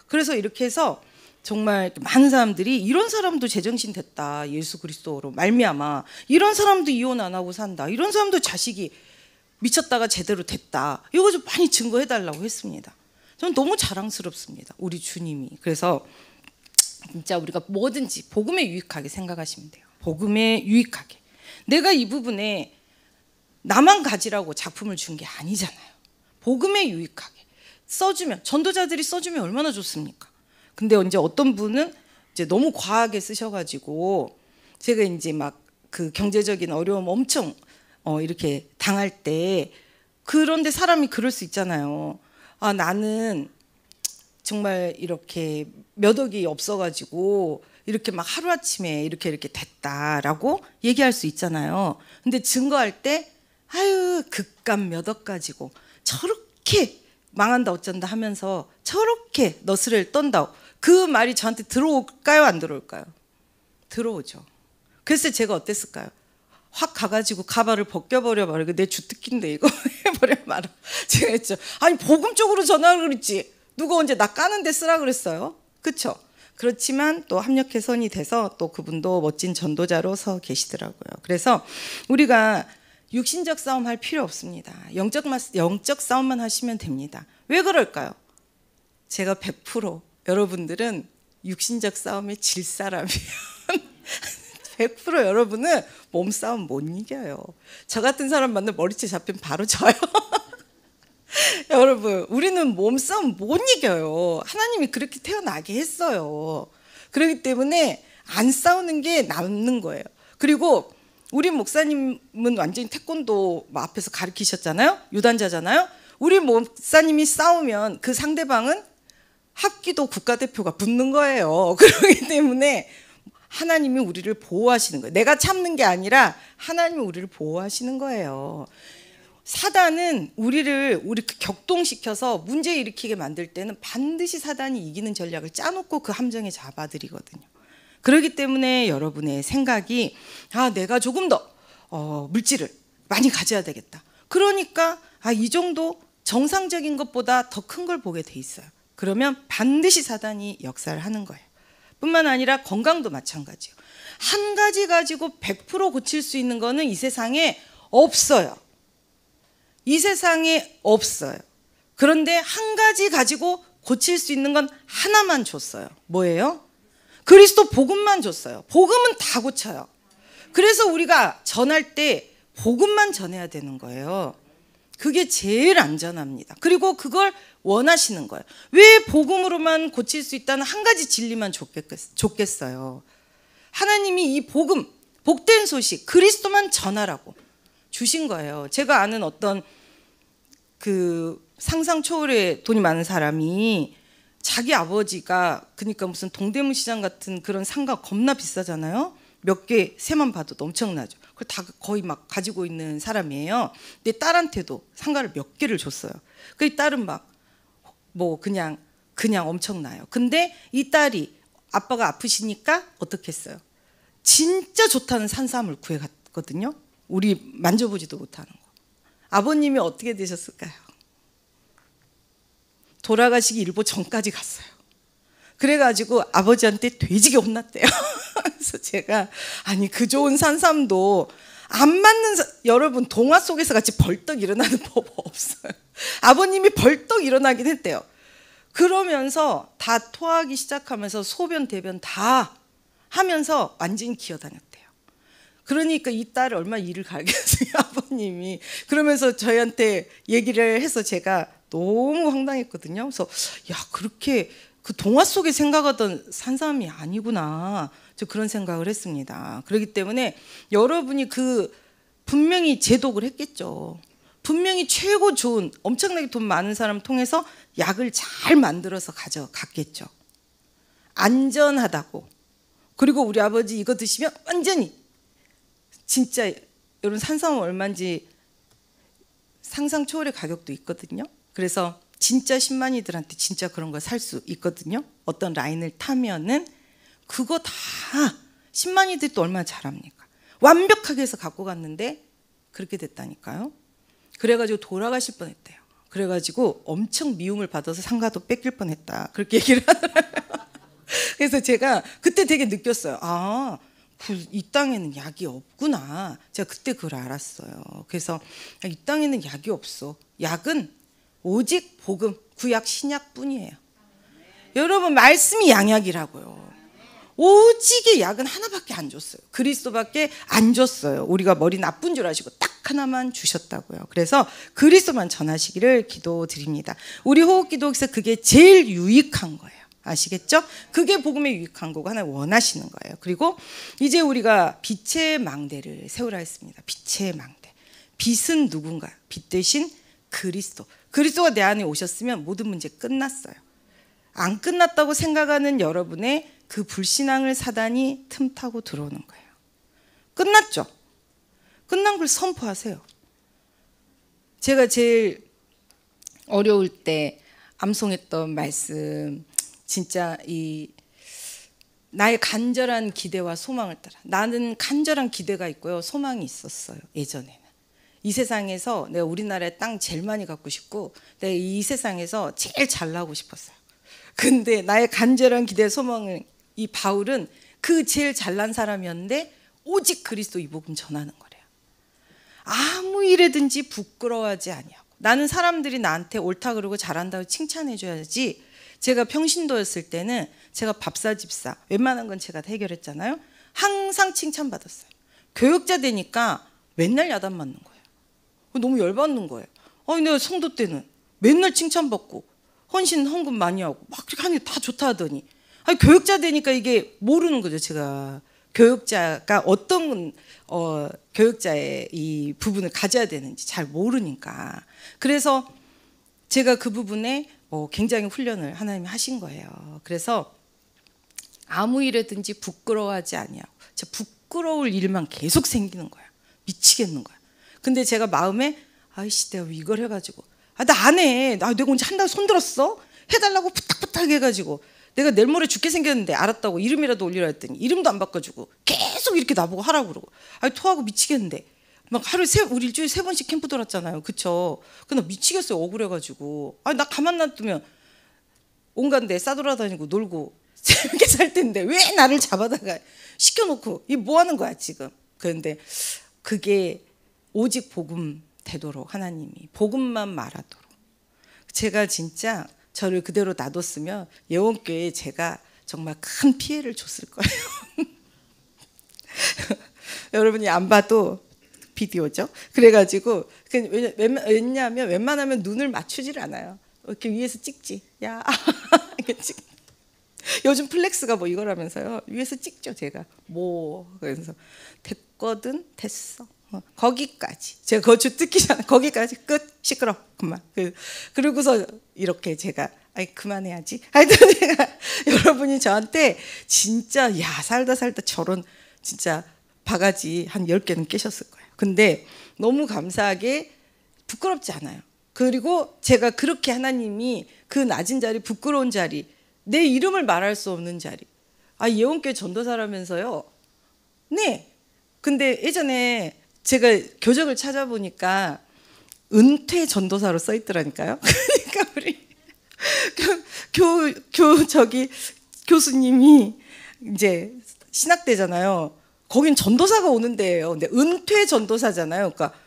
그래서 이렇게 해서 정말 많은 사람들이, 이런 사람도 제정신 됐다, 예수 그리스도로 말미암아. 이런 사람도 이혼 안 하고 산다. 이런 사람도 자식이 미쳤다가 제대로 됐다. 이거 좀 많이 증거해달라고 했습니다. 저는 너무 자랑스럽습니다. 우리 주님이. 그래서 진짜 우리가 뭐든지 복음에 유익하게 생각하시면 돼요. 복음에 유익하게. 내가 이 부분에 나만 가지라고 작품을 준 게 아니잖아요. 복음에 유익하게 써주면, 전도자들이 써주면 얼마나 좋습니까? 근데 이제 어떤 분은 이제 너무 과하게 쓰셔가지고, 제가 이제 막 그 경제적인 어려움 엄청 이렇게 당할 때, 그런데 사람이 그럴 수 있잖아요. 나는 정말 이렇게 몇 억이 없어가지고 이렇게 막 하루아침에 이렇게 됐다라고 얘기할 수 있잖아요. 근데 증거할 때, 극감 몇 억 가지고 저렇게 망한다 어쩐다 하면서 저렇게 너스레를 떤다, 그 말이 저한테 들어올까요? 안 들어올까요? 들어오죠. 그래서 제가 어땠을까요? 확 가가지고 가발을 벗겨버려 말고, 내 주특기인데 이거 해버려 말아. 제가 했죠. 아니 복음 쪽으로 전화를 그랬지, 누가 언제 나 까는 데 쓰라 그랬어요? 그렇죠? 그렇지만 또 합력해 선이 돼서 또 그분도 멋진 전도자로 서 계시더라고요. 그래서 우리가 육신적 싸움 할 필요 없습니다. 영적 싸움만 하시면 됩니다. 왜 그럴까요? 제가 100% 여러분들은 육신적 싸움에 질 사람이에요. 100% 여러분은 몸싸움 못 이겨요. 저 같은 사람 만나면 머리채 잡히면 바로 져요. 여러분, 우리는 몸싸움 못 이겨요. 하나님이 그렇게 태어나게 했어요. 그렇기 때문에 안 싸우는 게 남는 거예요. 그리고 우리 목사님은 완전히 태권도 앞에서 가르치셨잖아요. 유단자잖아요. 우리 목사님이 싸우면 그 상대방은 합기도 국가대표가 붙는 거예요. 그렇기 때문에 하나님이 우리를 보호하시는 거예요. 내가 참는 게 아니라 하나님이 우리를 보호하시는 거예요. 사단은 우리를 격동시켜서 문제 일으키게 만들 때는 반드시 사단이 이기는 전략을 짜놓고 그 함정에 잡아들이거든요. 그렇기 때문에 여러분의 생각이 내가 조금 더 물질을 많이 가져야 되겠다. 그러니까 이 정도 정상적인 것보다 더 큰 걸 보게 돼 있어요. 그러면 반드시 사단이 역사를 하는 거예요. 뿐만 아니라 건강도 마찬가지예요. 한 가지 가지고 100% 고칠 수 있는 거는 이 세상에 없어요. 이 세상에 없어요. 그런데 한 가지 가지고 고칠 수 있는 건 하나만 줬어요. 뭐예요? 그리스도 복음만 줬어요. 복음은 다 고쳐요. 그래서 우리가 전할 때 복음만 전해야 되는 거예요. 그게 제일 안전합니다. 그리고 그걸 원하시는 거예요. 왜 복음으로만 고칠 수 있다는 한 가지 진리만 줬겠어요. 하나님이 이 복음, 복된 소식, 그리스도만 전하라고 주신 거예요. 제가 아는 어떤 그 상상 초월의 돈이 많은 사람이 자기 아버지가 그러니까 무슨 동대문 시장 같은 그런 상가 겁나 비싸잖아요. 몇 개 새만 봐도 엄청나죠. 그걸 다 거의 막 가지고 있는 사람이에요. 근데 딸한테도 상가를 몇 개를 줬어요. 그 딸은 막 뭐 그냥 엄청나요. 근데 이 딸이 아빠가 아프시니까 어떻게 했어요? 진짜 좋다는 산삼을 구해갔거든요. 우리 만져보지도 못하는 거. 아버님이 어떻게 되셨을까요? 돌아가시기 일보 전까지 갔어요. 그래가지고 아버지한테 돼지게 혼났대요. 그래서 제가 그 좋은 산삼도 안 맞는 여러분 동화 속에서 같이 벌떡 일어나는 법 없어요. 아버님이 벌떡 일어나긴 했대요. 그러면서 다 토하기 시작하면서 소변 대변 다 하면서 완전히 기어다녔대요. 그러니까 이 딸을 얼마나 일을 갈겠어요, 아버님이. 그러면서 저희한테 얘기를 해서 제가 너무 황당했거든요. 그래서 그렇게 그 동화 속에 생각하던 산삼이 아니구나. 저 그런 생각을 했습니다. 그렇기 때문에 여러분이 분명히 제독을 했겠죠. 분명히 최고 좋은 엄청나게 돈 많은 사람 통해서 약을 잘 만들어서 가져갔겠죠. 안전하다고. 그리고 우리 아버지 이거 드시면 완전히 진짜 여러분 산삼은 얼마인지 상상 초월의 가격도 있거든요. 그래서 진짜 10만이들한테 진짜 그런 거 살 수 있거든요. 어떤 라인을 타면은 그거 다 10만이들이 또 얼마나 잘합니까? 완벽하게 해서 갖고 갔는데 그렇게 됐다니까요. 그래가지고 돌아가실 뻔했대요. 그래가지고 엄청 미움을 받아서 상가도 뺏길 뻔했다. 그렇게 얘기를 하더라고요. 그래서 제가 그때 되게 느꼈어요. 이 땅에는 약이 없구나. 제가 그때 그걸 알았어요. 그래서 이 땅에는 약이 없어. 약은 오직 복음, 구약, 신약뿐이에요. 여러분 말씀이 양약이라고요. 오직의 약은 하나밖에 안 줬어요. 그리스도밖에 안 줬어요. 우리가 머리 나쁜 줄 아시고 딱 하나만 주셨다고요. 그래서 그리스도만 전하시기를 기도드립니다. 우리 호흡기도에서 그게 제일 유익한 거예요. 아시겠죠? 그게 복음에 유익한 거고 하나 원하시는 거예요. 그리고 이제 우리가 빛의 망대를 세우라 했습니다. 빛의 망대. 빛은 누군가요? 빛 대신 그리스도. 그리스도가 내 안에 오셨으면 모든 문제 끝났어요. 안 끝났다고 생각하는 여러분의 그 불신앙을 사단이 틈타고 들어오는 거예요. 끝났죠? 끝난 걸 선포하세요. 제가 제일 어려울 때 암송했던 말씀, 진짜 나의 간절한 기대와 소망을 따라. 나는 간절한 기대가 있고요, 소망이 있었어요. 예전에는 이 세상에서 내가 우리나라의 땅 제일 많이 갖고 싶고 내가 이 세상에서 제일 잘나고 싶었어요. 근데 나의 간절한 기대, 소망은 이 바울은 그 제일 잘난 사람이었는데 오직 그리스도 이 복음 전하는 거래요. 아무 일에든지 부끄러워하지 아니하고. 나는 사람들이 나한테 옳다 그러고 잘한다고 칭찬해 줘야지. 제가 평신도였을 때는 제가 밥사 집사 웬만한 건 제가 다 해결했잖아요. 항상 칭찬받았어요. 교육자 되니까 맨날 야단 맞는 거예요. 너무 열받는 거예요. 내가 성도 때는 맨날 칭찬받고 헌신 헌금 많이 하고 막 그렇게 하니 다 좋다 하더니 교육자 되니까 이게 모르는 거죠. 제가 교육자가 어떤 교육자의 이 부분을 가져야 되는지 잘 모르니까. 그래서 제가 그 부분에 굉장히 훈련을 하나님이 하신 거예요. 그래서 아무 일에든지 부끄러워하지 아니하고 진짜 부끄러울 일만 계속 생기는 거야. 미치겠는 거야. 근데 제가 마음에 아이씨 내가 이걸 해가지고 나 안 해. 내가 언제 한다고 손들었어? 해달라고 부탁부탁 해가지고 내가 내일 모레 죽게 생겼는데 알았다고 이름이라도 올리라 했더니 이름도 안 바꿔주고 계속 이렇게 나보고 하라고 그러고 토하고 미치겠는데 막 하루에 우리 일주일에 3번씩 캠프 돌았잖아요. 그쵸? 근데 나 미치겠어요. 억울해가지고 나 가만 놔두면 온갖 데 싸돌아다니고 놀고 재밌게 살 텐데 왜 나를 잡아다가 시켜놓고 이 뭐 하는 거야 지금. 그런데 그게 오직 복음 되도록 하나님이 복음만 말하도록 제가 진짜 저를 그대로 놔뒀으면 예원교회에 제가 정말 큰 피해를 줬을 거예요. 여러분이 안 봐도 비디오죠. 그래가지고 왜냐하면 웬만하면 눈을 맞추질 않아요. 이렇게 위에서 찍지. 야 이렇게 찍. 요즘 플렉스가 뭐 이거라면서요. 위에서 찍죠 제가. 뭐 그래서 됐거든 됐어. 거기까지 제가 거주 뜯기 전에 거기까지 끝. 시끄러 그만. 그러고서 이렇게 제가 그만해야지. 하여튼 제가 여러분이 저한테 진짜 야 살다 저런 진짜 바가지 한 10개는 깨셨을 거예요. 근데 너무 감사하게 부끄럽지 않아요. 그리고 제가 그렇게 하나님이 그 낮은 자리 부끄러운 자리 내 이름을 말할 수 없는 자리 예원교회 전도사라면서요. 네. 근데 예전에 제가 교적을 찾아보니까 은퇴 전도사로 써 있더라니까요. 그러니까 우리 교수님이 이제 신학대잖아요. 거긴 전도사가 오는 데예요. 근데 은퇴 전도사잖아요. 그러니까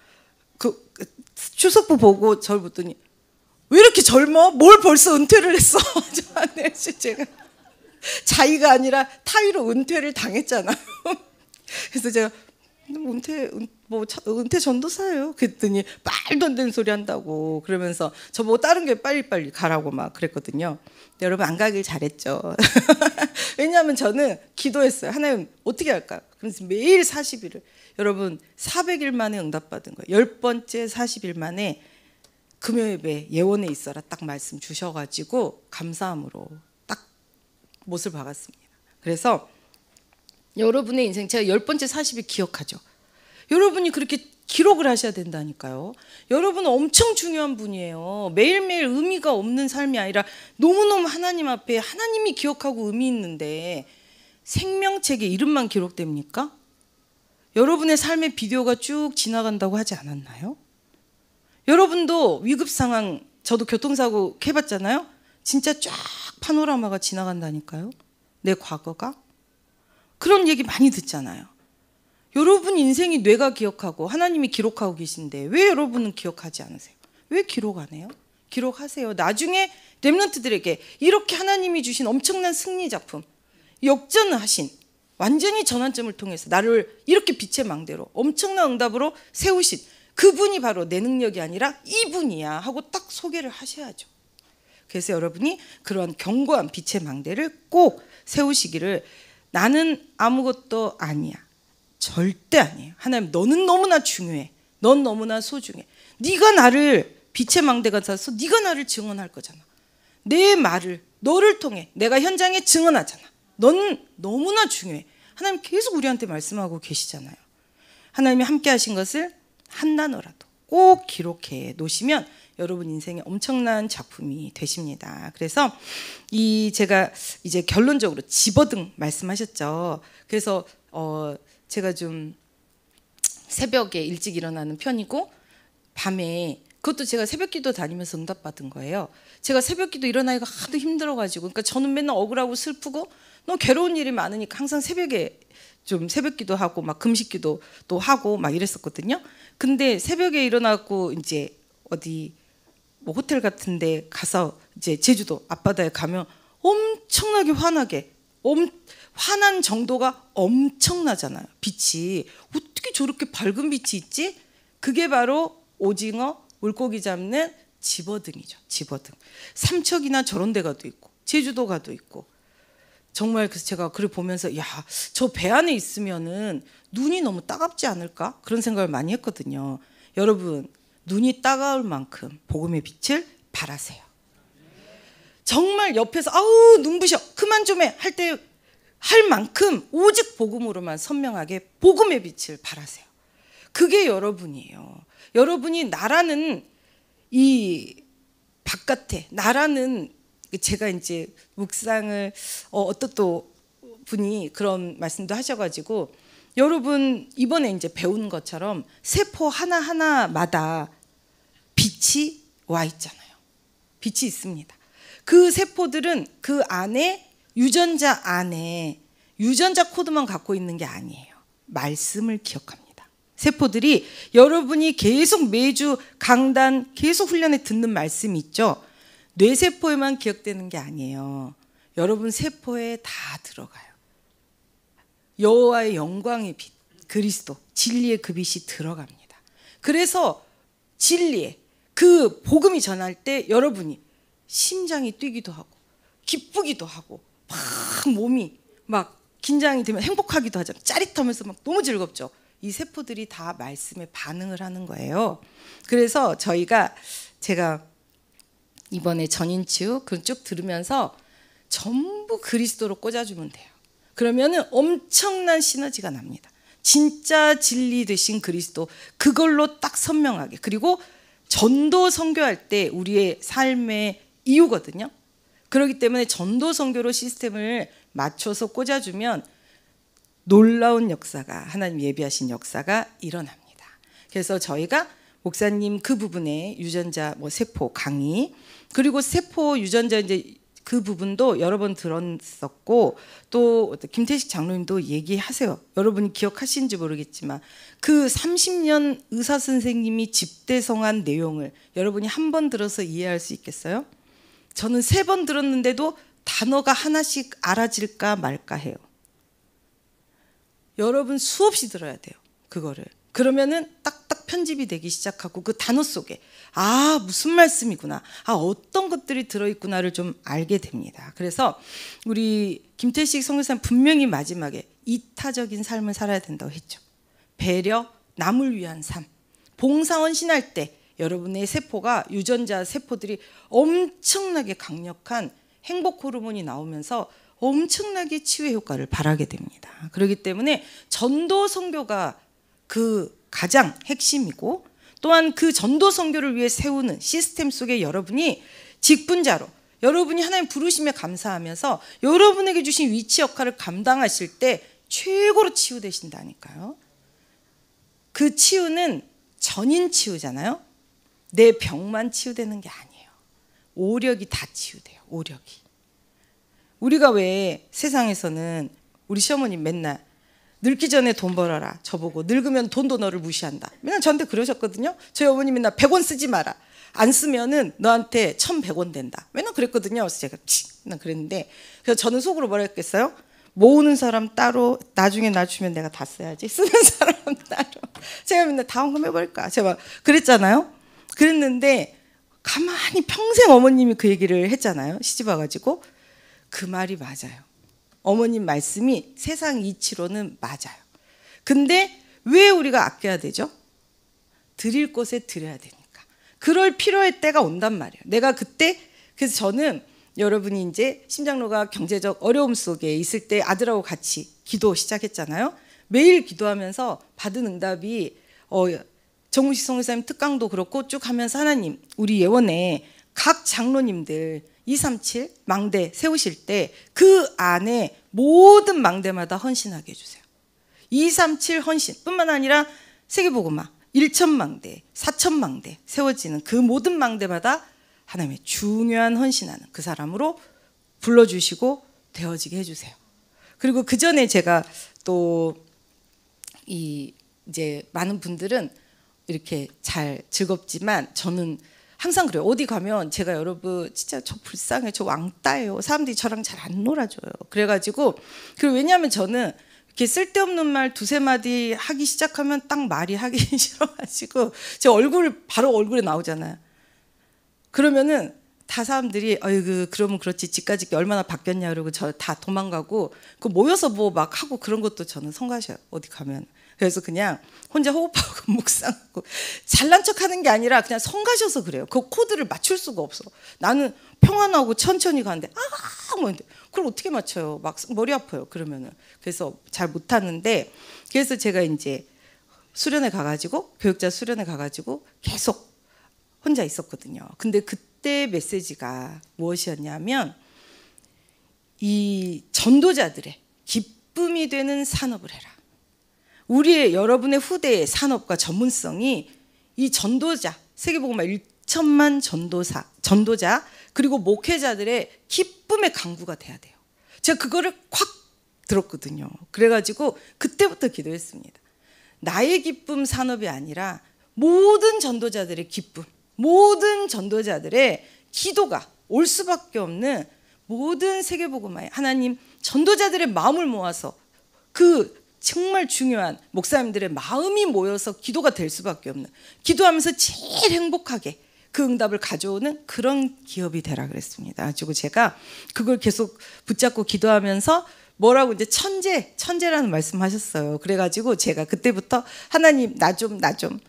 그 추석부 보고 저를 보더니 왜 이렇게 젊어? 뭘 벌써 은퇴를 했어? 저한테 제가 자의가 아니라 타의로 은퇴를 당했잖아요. 그래서 제가 은퇴 전도사예요. 그랬더니 말도 안 되는 소리 한다고 그러면서 저보고 다른 게 빨리빨리 가라고 막 그랬거든요. 근데 여러분 안 가길 잘했죠. 왜냐하면 저는 기도했어요. 하나님 어떻게 할까? 그래서 매일 40일을 여러분 400일 만에 응답받은 거예요. 10번째 40일 만에 금요예배 예원에 있어라 딱 말씀 주셔가지고 감사함으로 딱 못을 박았습니다. 그래서 여러분의 인생 제가 10번째 40일 기억하죠. 여러분이 그렇게 기록을 하셔야 된다니까요. 여러분은 엄청 중요한 분이에요. 매일매일 의미가 없는 삶이 아니라 너무너무 하나님 앞에 하나님이 기억하고 의미 있는데 생명책에 이름만 기록됩니까? 여러분의 삶의 비디오가 쭉 지나간다고 하지 않았나요? 여러분도 위급 상황 저도 교통사고 해봤잖아요. 진짜 쫙 파노라마가 지나간다니까요. 내 과거가. 그런 얘기 많이 듣잖아요. 여러분 인생이 뇌가 기억하고 하나님이 기록하고 계신데 왜 여러분은 기억하지 않으세요? 왜 기록 안 해요? 기록하세요. 나중에 렘넌트들에게 이렇게 하나님이 주신 엄청난 승리 작품 역전하신 완전히 전환점을 통해서 나를 이렇게 빛의 망대로 엄청난 응답으로 세우신 그분이 바로 내 능력이 아니라 이분이야 하고 딱 소개를 하셔야죠. 그래서 여러분이 그런 견고한 빛의 망대를 꼭 세우시기를 나는 아무것도 아니야. 절대 아니에요. 하나님 너는 너무나 중요해. 넌 너무나 소중해. 네가 나를 빛의 망대가 돼서 네가 나를 증언할 거잖아. 내 말을 너를 통해 내가 현장에 증언하잖아. 넌 너무나 중요해. 하나님 계속 우리한테 말씀하고 계시잖아요. 하나님이 함께 하신 것을 한 단어라도 꼭 기록해 놓으시면 여러분 인생에 엄청난 작품이 되십니다. 그래서 제가 이제 결론적으로 집어등 말씀하셨죠. 그래서 제가 좀 새벽에 일찍 일어나는 편이고 밤에 그것도 제가 새벽기도 다니면서 응답받은 거예요. 제가 새벽기도 일어나기가 하도 힘들어가지고 그러니까 저는 맨날 억울하고 슬프고 너무 괴로운 일이 많으니까 항상 새벽에 좀 새벽기도 하고 막 금식기도 또 하고 막 이랬었거든요. 근데 새벽에 일어나고 이제 어디 뭐 호텔 같은데 가서 이제 제주도 앞바다에 가면 엄청나게 환한 정도가 엄청나잖아요. 빛이 어떻게 저렇게 밝은 빛이 있지? 그게 바로 오징어 물고기 잡는 집어등이죠. 집어등. 삼척이나 저런 데 가도 있고 제주도 가도 있고 정말 그래서 제가 글을 보면서 야, 저 배 안에 있으면은 눈이 너무 따갑지 않을까? 그런 생각을 많이 했거든요. 여러분 눈이 따가울 만큼 복음의 빛을 발하세요. 정말 옆에서 아우 눈부셔 그만 좀 해 할 때 할 만큼 오직 복음으로만 선명하게 복음의 빛을 발하세요. 그게 여러분이에요. 여러분이 나라는 이 바깥에, 나라는, 제가 이제 묵상을 어떤 또 분이 그런 말씀도 하셔가지고, 여러분 이번에 이제 배운 것처럼 세포 하나하나마다 빛이 와 있잖아요. 빛이 있습니다. 그 세포들은 그 안에 유전자 안에 유전자 코드만 갖고 있는 게 아니에요. 말씀을 기억합니다. 세포들이 여러분이 계속 매주 강단 계속 훈련에 듣는 말씀이 있죠. 뇌세포에만 기억되는 게 아니에요. 여러분 세포에 다 들어가요. 여호와의 영광의 빛, 그리스도, 진리의 그 빛이 들어갑니다. 그래서 진리의 그 복음이 전할 때 여러분이 심장이 뛰기도 하고 기쁘기도 하고 막 몸이 막 긴장이 되면 행복하기도 하죠. 짜릿하면서 막 너무 즐겁죠. 이 세포들이 다 말씀에 반응을 하는 거예요. 그래서 제가 이번에 전인치유 그걸 쭉 들으면서 전부 그리스도로 꽂아주면 돼요. 그러면은 엄청난 시너지가 납니다. 진짜 진리 되신 그리스도, 그걸로 딱 선명하게. 그리고 전도 선교할 때 우리의 삶의 이유거든요. 그렇기 때문에 전도 선교로 시스템을 맞춰서 꽂아주면 놀라운 역사가, 하나님 예비하신 역사가 일어납니다. 그래서 저희가 목사님 그 부분에 유전자 세포 강의, 그리고 세포 유전자 이제 그 부분도 여러 번 들었었고, 또 김태식 장로님도 얘기하세요. 여러분이 기억하시는지 모르겠지만 그 30년 의사 선생님이 집대성한 내용을 여러분이 한 번 들어서 이해할 수 있겠어요? 저는 3번 들었는데도 단어가 하나씩 알아질까 말까 해요. 여러분 수없이 들어야 돼요. 그거를. 그러면은 딱딱 편집이 되기 시작하고 그 단어 속에 무슨 말씀이구나, 어떤 것들이 들어있구나를 좀 알게 됩니다. 그래서 우리 김태식 선교사님 분명히 마지막에 이타적인 삶을 살아야 된다고 했죠. 배려, 남을 위한 삶, 봉사헌신할 때 여러분의 세포가, 유전자 세포들이 엄청나게 강력한 행복 호르몬이 나오면서 엄청나게 치유의 효과를 발하게 됩니다. 그렇기 때문에 전도 선교가 그 가장 핵심이고, 또한 그 전도 선교를 위해 세우는 시스템 속에 여러분이 직분자로, 여러분이 하나님 부르심에 감사하면서 여러분에게 주신 위치 역할을 감당하실 때 최고로 치유되신다니까요. 그 치유는 전인 치유잖아요. 내 병만 치유되는 게 아니에요. 오력이 다 치유돼요. 오력이. 우리가 왜 세상에서는 우리 시어머님 맨날 늙기 전에 돈 벌어라, 저보고 늙으면 돈도 너를 무시한다, 맨날 저한테 그러셨거든요. 저희 어머님이 맨날 100원 쓰지 마라, 안 쓰면은 너한테 1,100원 된다, 맨날 그랬거든요. 그래서 제가 맨날 그랬는데, 그래서 저는 속으로 뭐라 했겠어요? 모으는 사람 따로, 나중에 나 주면 내가 다 써야지, 쓰는 사람은 따로. 제가 맨날 다 헌금해볼까, 제가 그랬잖아요. 그랬는데 가만히 평생 어머님이 그 얘기를 했잖아요. 시집 와가지고. 그 말이 맞아요. 어머님 말씀이 세상 이치로는 맞아요. 근데 왜 우리가 아껴야 되죠? 드릴 곳에 드려야 되니까. 그럴 필요할 때가 온단 말이에요. 내가 그때, 그래서 저는 여러분이 이제 심장로가 경제적 어려움 속에 있을 때 아들하고 같이 기도 시작했잖아요. 매일 기도하면서 받은 응답이 정무식 선교사님 특강도 그렇고 쭉 하면서, 하나님 우리 예원에 각 장로님들 237 망대 세우실 때 그 안에 모든 망대마다 헌신하게 해주세요. 237 헌신 뿐만 아니라 세계복음화 1,000망대 4,000망대 세워지는 그 모든 망대마다 하나님의 중요한 헌신하는 그 사람으로 불러주시고 되어지게 해주세요. 그리고 그 전에 제가 또 이제 많은 분들은 이렇게 잘 즐겁지만 저는 항상 그래요. 어디 가면 제가 여러분 진짜 저 불쌍해, 저 왕따예요. 사람들이 저랑 잘 안 놀아줘요. 그래가지고, 그리고 왜냐하면 저는 이렇게 쓸데없는 말 2-3마디 하기 시작하면 딱 말이 하기 싫어가지고 제 얼굴 바로 얼굴에 나오잖아요. 그러면은 다 사람들이 어이구 그러면 그렇지 집까지 얼마나 바뀌었냐 그러고 저 다 도망가고, 그 모여서 뭐 막 하고 그런 것도 저는 성가셔요. 어디 가면. 그래서 그냥 혼자 호흡하고 묵상하고, 잘난 척하는 게 아니라 그냥 성가셔서 그래요. 그 코드를 맞출 수가 없어. 나는 평안하고 천천히 가는데 뭐 그걸 어떻게 맞춰요? 막 머리 아파요. 그러면은. 그래서 잘 못하는데, 그래서 제가 이제 수련회 가가지고, 교육자 수련회 가가지고 계속 혼자 있었거든요. 근데 그때 메시지가 무엇이었냐면, 이 전도자들의 기쁨이 되는 산업을 해라. 여러분의 후대의 산업과 전문성이 이 전도자, 세계복음화 1천만 전도자, 그리고 목회자들의 기쁨의 강구가 돼야 돼요. 제가 그거를 콱 들었거든요. 그래가지고 그때부터 기도했습니다. 나의 기쁨 산업이 아니라 모든 전도자들의 기쁨, 모든 전도자들의 기도가 올 수밖에 없는 모든 세계복음화에 하나님 전도자들의 마음을 모아서 그 정말 중요한 목사님들의 마음이 모여서 기도가 될 수밖에 없는, 기도하면서 제일 행복하게 그 응답을 가져오는 그런 기업이 되라 그랬습니다. 그리고 제가 그걸 계속 붙잡고 기도하면서 뭐라고 이제 천재라는 말씀하셨어요. 그래가지고 제가 그때부터 하나님 나 좀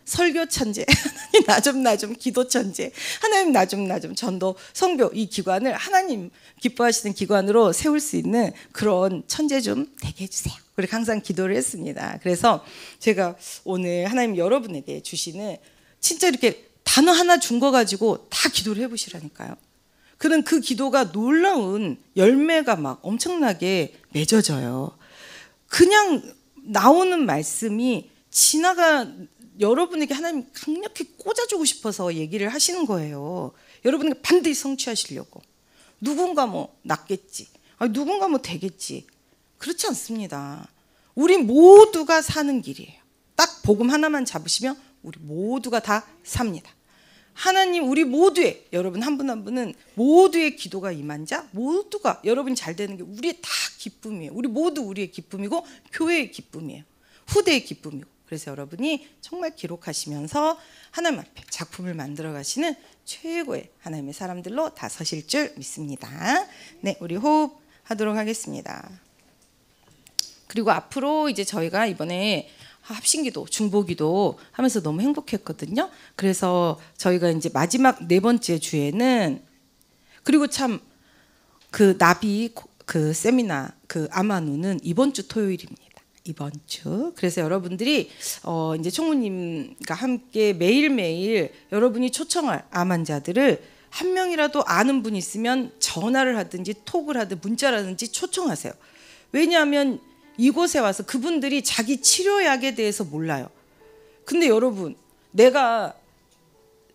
설교 천재, 하나님 나 좀 기도 천재, 하나님 나 좀 전도 성교 이 기관을 하나님 기뻐하시는 기관으로 세울 수 있는 그런 천재 좀 되게 해주세요. 그렇게 항상 기도를 했습니다. 그래서 제가 오늘 하나님 여러분에게 주시는 진짜 이렇게 단어 하나 준 거 가지고 다 기도를 해보시라니까요. 그런 그 기도가 놀라운 열매가 막 엄청나게 맺어져요. 그냥 나오는 말씀이 여러분에게 하나님 강력히 꽂아주고 싶어서 얘기를 하시는 거예요. 여러분에게 반드시 성취하시려고. 누군가 뭐 낫겠지, 누군가 뭐 되겠지. 그렇지 않습니다. 우리 모두가 사는 길이에요. 딱 복음 하나만 잡으시면 우리 모두가 다 삽니다. 하나님 우리 모두의, 여러분 한 분 한 분은 모두의 기도가 임한 자, 모두가 여러분이 잘 되는 게 우리의 다 기쁨이에요. 우리 모두 우리의 기쁨이고 교회의 기쁨이에요. 후대의 기쁨이고. 그래서 여러분이 정말 기록하시면서 하나님 앞에 작품을 만들어 가시는 최고의 하나님의 사람들로 다 서실 줄 믿습니다. 네, 우리 호흡하도록 하겠습니다. 그리고 앞으로 이제 저희가 이번에 합심기도, 중보기도 하면서 너무 행복했거든요. 그래서 저희가 이제 마지막 4번째 주에는, 그리고 참 그 나비 그 세미나 그 아마누는 이번 주 토요일입니다. 이번 주. 그래서 여러분들이 이제 총무님과 함께 매일매일 여러분이 초청할 암 환자들을 한 명이라도 아는 분 있으면 전화를 하든지 톡을 하든 문자라든지 초청하세요. 왜냐하면 이곳에 와서 그분들이 자기 치료약에 대해서 몰라요. 근데 여러분, 내가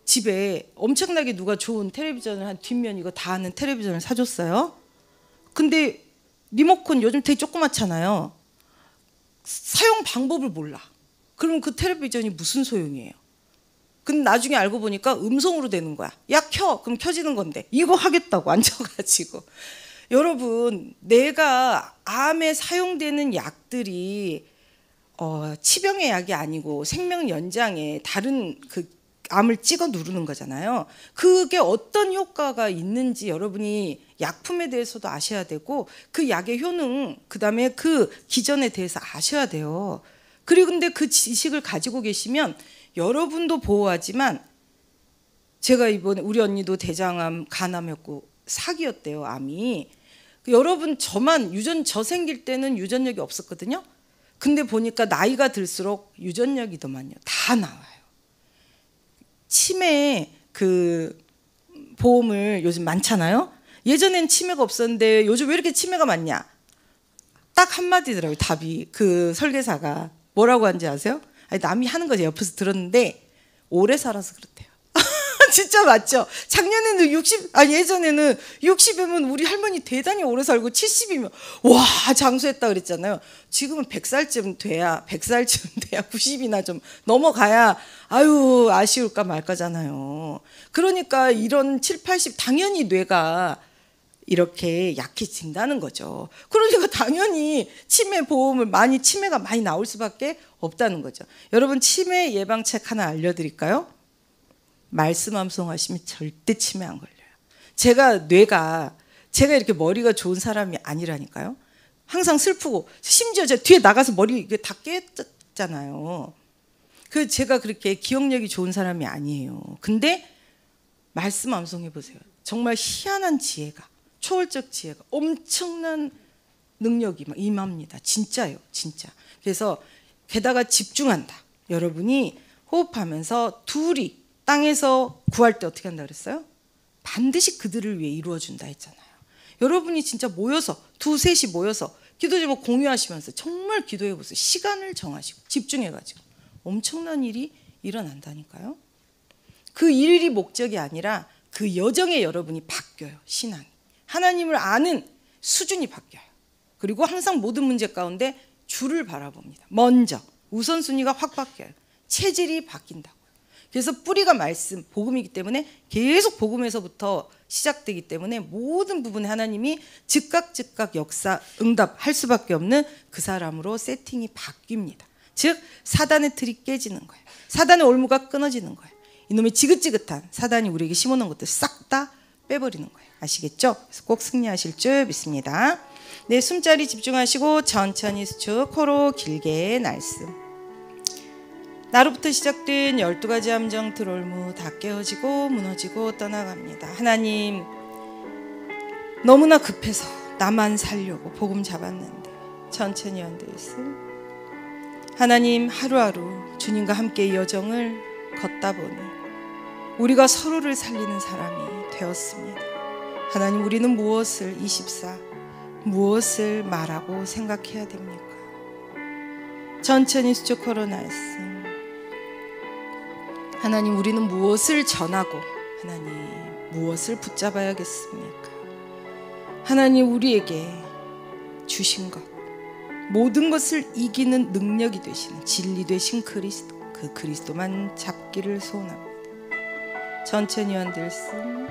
집에 엄청나게 누가 좋은 텔레비전을 한 뒷면 이거 다 하는 텔레비전을 사줬어요. 근데 리모컨 요즘 되게 조그맣잖아요. 사용 방법을 몰라. 그럼 그 텔레비전이 무슨 소용이에요? 근데 나중에 알고 보니까 음성으로 되는 거야. 야, 켜! 그럼 켜지는 건데 이거 하겠다고 앉아가지고. 여러분, 내가 암에 사용되는 약들이 치병의 약이 아니고 생명 연장에 다른 그 암을 찍어 누르는 거잖아요. 그게 어떤 효과가 있는지 여러분이 약품에 대해서도 아셔야 되고 그 약의 효능, 그다음에 그 기전에 대해서 아셔야 돼요. 그리고 근데 그 지식을 가지고 계시면 여러분도 보호하지만, 제가 이번에 우리 언니도 대장암, 간암이었고 사기였대요, 암이. 여러분, 저 생길 때는 유전력이 없었거든요. 근데 보니까 나이가 들수록 유전력이 더 많아요. 다 나와요. 치매 그 보험을 요즘 많잖아요. 예전엔 치매가 없었는데 요즘 왜 이렇게 치매가 많냐? 딱 한마디더라고요, 답이. 그 설계사가 뭐라고 하는지 아세요? 아니, 남이 하는 거지 옆에서 들었는데 오래 살아서 그렇대요. 진짜 맞죠? 작년에는 예전에는 60이면 우리 할머니 대단히 오래 살고 70이면 와, 장수했다 그랬잖아요. 지금은 100살쯤 돼야 90이나 좀 넘어가야 아유, 아쉬울까 말까잖아요. 그러니까 이런 7, 80 당연히 뇌가 이렇게 약해진다는 거죠. 그러니까 당연히 치매가 많이 나올 수밖에 없다는 거죠. 여러분, 치매 예방책 하나 알려드릴까요? 말씀 암송하시면 절대 치매 안 걸려요. 제가 이렇게 머리가 좋은 사람이 아니라니까요. 항상 슬프고, 심지어 제가 뒤에 나가서 머리 이게 다 깼잖아요. 제가 그렇게 기억력이 좋은 사람이 아니에요. 근데 말씀 암송해 보세요. 정말 희한한 지혜가 초월적 지혜가 엄청난 능력이 막 임합니다. 진짜요, 진짜. 그래서 게다가 집중한다. 여러분이 호흡하면서 둘이 땅에서 구할 때 어떻게 한다 그랬어요? 반드시 그들을 위해 이루어준다 했잖아요. 여러분이 진짜 모여서 두셋이 모여서 기도 제목 공유하시면서 정말 기도해 보세요. 시간을 정하시고 집중해가지고 엄청난 일이 일어난다니까요. 그 일이 목적이 아니라 그 여정에 여러분이 바뀌어요. 신앙이 하나님을 아는 수준이 바뀌어요. 그리고 항상 모든 문제 가운데 주를 바라봅니다. 먼저 우선순위가 확 바뀌어요. 체질이 바뀐다고요. 그래서 뿌리가 말씀, 복음이기 때문에 계속 복음에서부터 시작되기 때문에 모든 부분에 하나님이 즉각 역사, 응답할 수밖에 없는 그 사람으로 세팅이 바뀝니다. 즉 사단의 틀이 깨지는 거예요. 사단의 올무가 끊어지는 거예요. 이놈의 지긋지긋한 사단이 우리에게 심어놓은 것들 싹 다 빼버리는 거예요. 아시겠죠? 그래서 꼭 승리하실 줄 믿습니다. 네, 숨자리 집중하시고 천천히 수축, 코로 길게 날씀. 나로부터 시작된 12가지 함정 들올무 다 깨어지고 무너지고 떠나갑니다. 하나님, 너무나 급해서 나만 살려고 복음 잡았는데 천천히 연들씀. 하나님, 하루하루 주님과 함께 이 여정을 걷다 보니 우리가 서로를 살리는 사람이 되었습니다. 하나님, 우리는 무엇을 무엇을 말하고 생각해야 됩니까? 천천히 수축 코로 날씀. 하나님, 우리는 무엇을 전하고 하나님 무엇을 붙잡아야겠습니까? 하나님, 우리에게 주신 것 모든 것을 이기는 능력이 되시는 진리 되신 그리스도, 그 그리스도만 잡기를 소원합니다. 천천히 연들씀.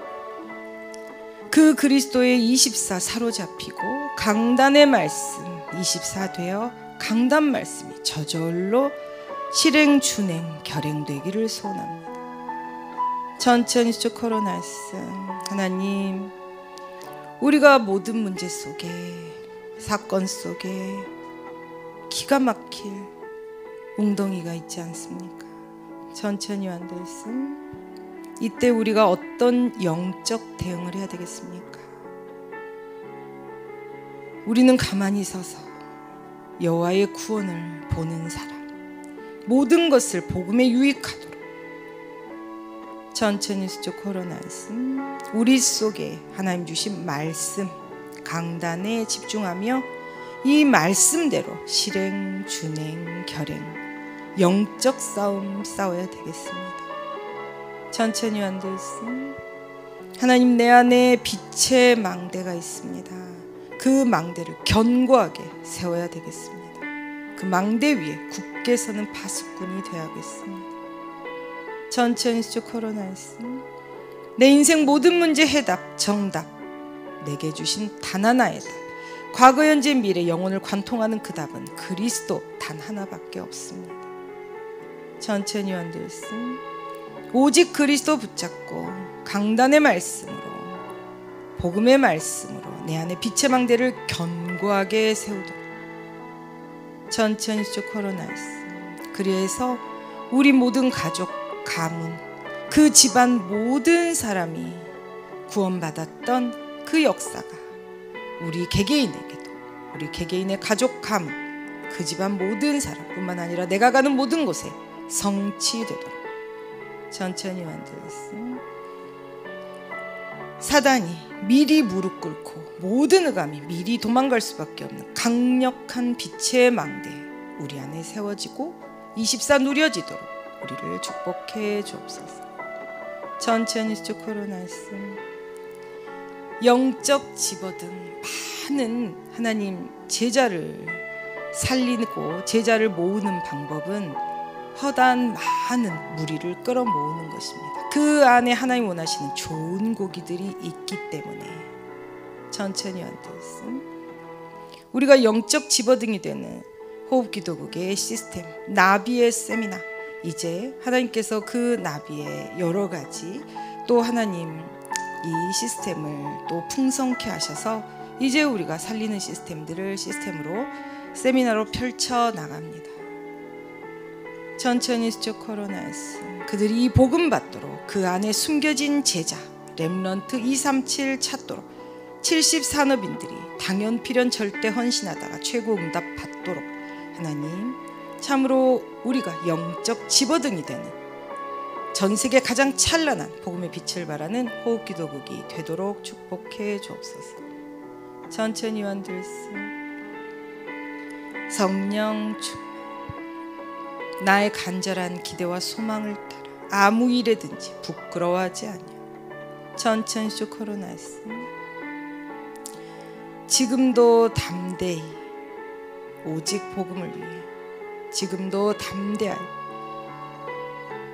그 그리스도의 24 사로잡히고 강단의 말씀 24 되어 강단 말씀이 저절로 실행, 준행, 결행되기를 소원합니다. 천천히 수축 코로 날씀. 하나님, 우리가 모든 문제 속에 사건 속에 기가 막힐 웅덩이가 있지 않습니까? 천천히 완들씀. 이때 우리가 어떤 영적 대응을 해야 되겠습니까? 우리는 가만히 서서 여호와의 구원을 보는 사람, 모든 것을 복음에 유익하도록 천천히 수축 코로 날씀. 우리 속에 하나님 주신 말씀 강단에 집중하며 이 말씀대로 실행, 준행, 결행 영적 싸움 싸워야 되겠습니다. 천천히 완들씀. 하나님, 내 안에 빛의 망대가 있습니다. 그 망대를 견고하게 세워야 되겠습니다. 그 망대 위에 굳게 서는 파수꾼이 되어야겠습니다. 천천히 수축 코로 날씀. 내 인생 모든 문제 해답, 정답, 내게 주신 단 하나의 답, 과거, 현재, 미래, 영혼을 관통하는 그 답은 그리스도 단 하나밖에 없습니다. 천천히 완들씀. 오직 그리스도 붙잡고 강단의 말씀으로, 복음의 말씀으로 내 안에 빛의 망대를 견고하게 세우도록 천천히 수축 코로 날씀. 그래서 우리 모든 가족, 가문, 그 집안 모든 사람이 구원받았던 그 역사가 우리 개개인에게도, 우리 개개인의 가족, 가문, 그 집안 모든 사람뿐만 아니라 내가 가는 모든 곳에 성취되도록 천천히 완들었음. 사단이 미리 무릎 꿇고 모든 의감이 미리 도망갈 수밖에 없는 강력한 빛의 망대 우리 안에 세워지고 24 누려지도록 우리를 축복해 주옵소서. 천천히 수축 코로 날씀. 영적 집어든 많은 하나님 제자를 살리고 제자를 모으는 방법은 허다한 많은 무리를 끌어모으는 것입니다. 그 안에 하나님 원하시는 좋은 고기들이 있기 때문에 천천히 완들었음. 우리가 영적 집어등이 되는 호흡기도국의 시스템, 나비의 세미나, 이제 하나님께서 그 나비의 여러 가지 또 하나님 이 시스템을 또 풍성케 하셔서 이제 우리가 살리는 시스템으로 세미나로 펼쳐 나갑니다. 천천히 수축 코로 날씀. 그들이 이 복음 받도록 그 안에 숨겨진 제자 렘넌트 237 찾도록 70 산업인들이 당연 필연 절대 헌신하다가 최고 응답 받도록 하나님, 참으로 우리가 영적 집어등이 되는 전 세계 가장 찬란한 복음의 빛을 발하는 호흡기도국이 되도록 축복해 주옵소서. 천천히 완들씀. 성령 충만, 나의 간절한 기대와 소망을 따라 아무 일에든지 부끄러워하지 아니하 천천히 코로나였음. 지금도 담대히 오직 복음을 위해, 지금도 담대하여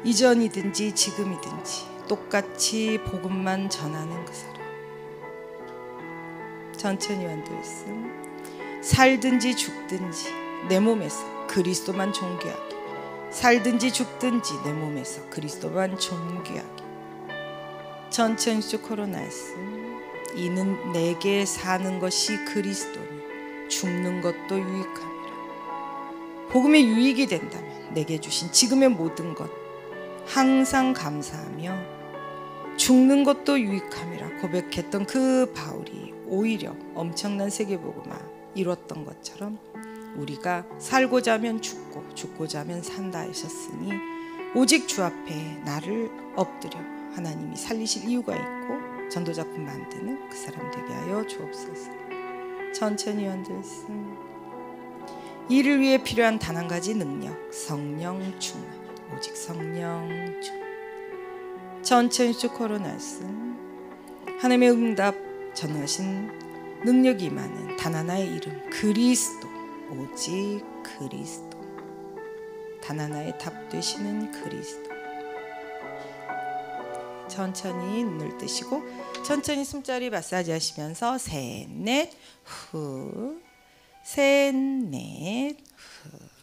이전이든지 지금이든지 똑같이 복음만 전하는 그 사람. 천천히 완도했음. 살든지 죽든지 내 몸에서 그리스도만 존귀하게, 살든지 죽든지 내 몸에서 그리스도만 존귀하게. 천천히 코로나였음. 이는 내게 사는 것이 그리스도니 죽는 것도 유익함이라. 복음의 유익이 된다면 내게 주신 지금의 모든 것 항상 감사하며 죽는 것도 유익함이라 고백했던 그 바울이 오히려 엄청난 세계복음화 이뤘던 것처럼 우리가 살고자 하면 죽고 죽고자 하면 산다 하셨으니 오직 주 앞에 나를 엎드려 하나님이 살리실 이유가 있고 전도작품 만드는 그 사람 되게 하여 주옵소서. 천천히 완들씀. 이를 위해 필요한 단 한 가지 능력, 성령 충만, 오직 성령 충만. 천천히 코로나씀. 하나님의 응답 전하신 능력이 임하는 단 하나의 이름, 그리스도, 오직 그리스도. 단 하나의 답 되시는 그리스도. 천천히 눈을 뜨시고 천천히 숨자리 마사지 하시면서 셋, 넷, 후, 셋, 넷, 후.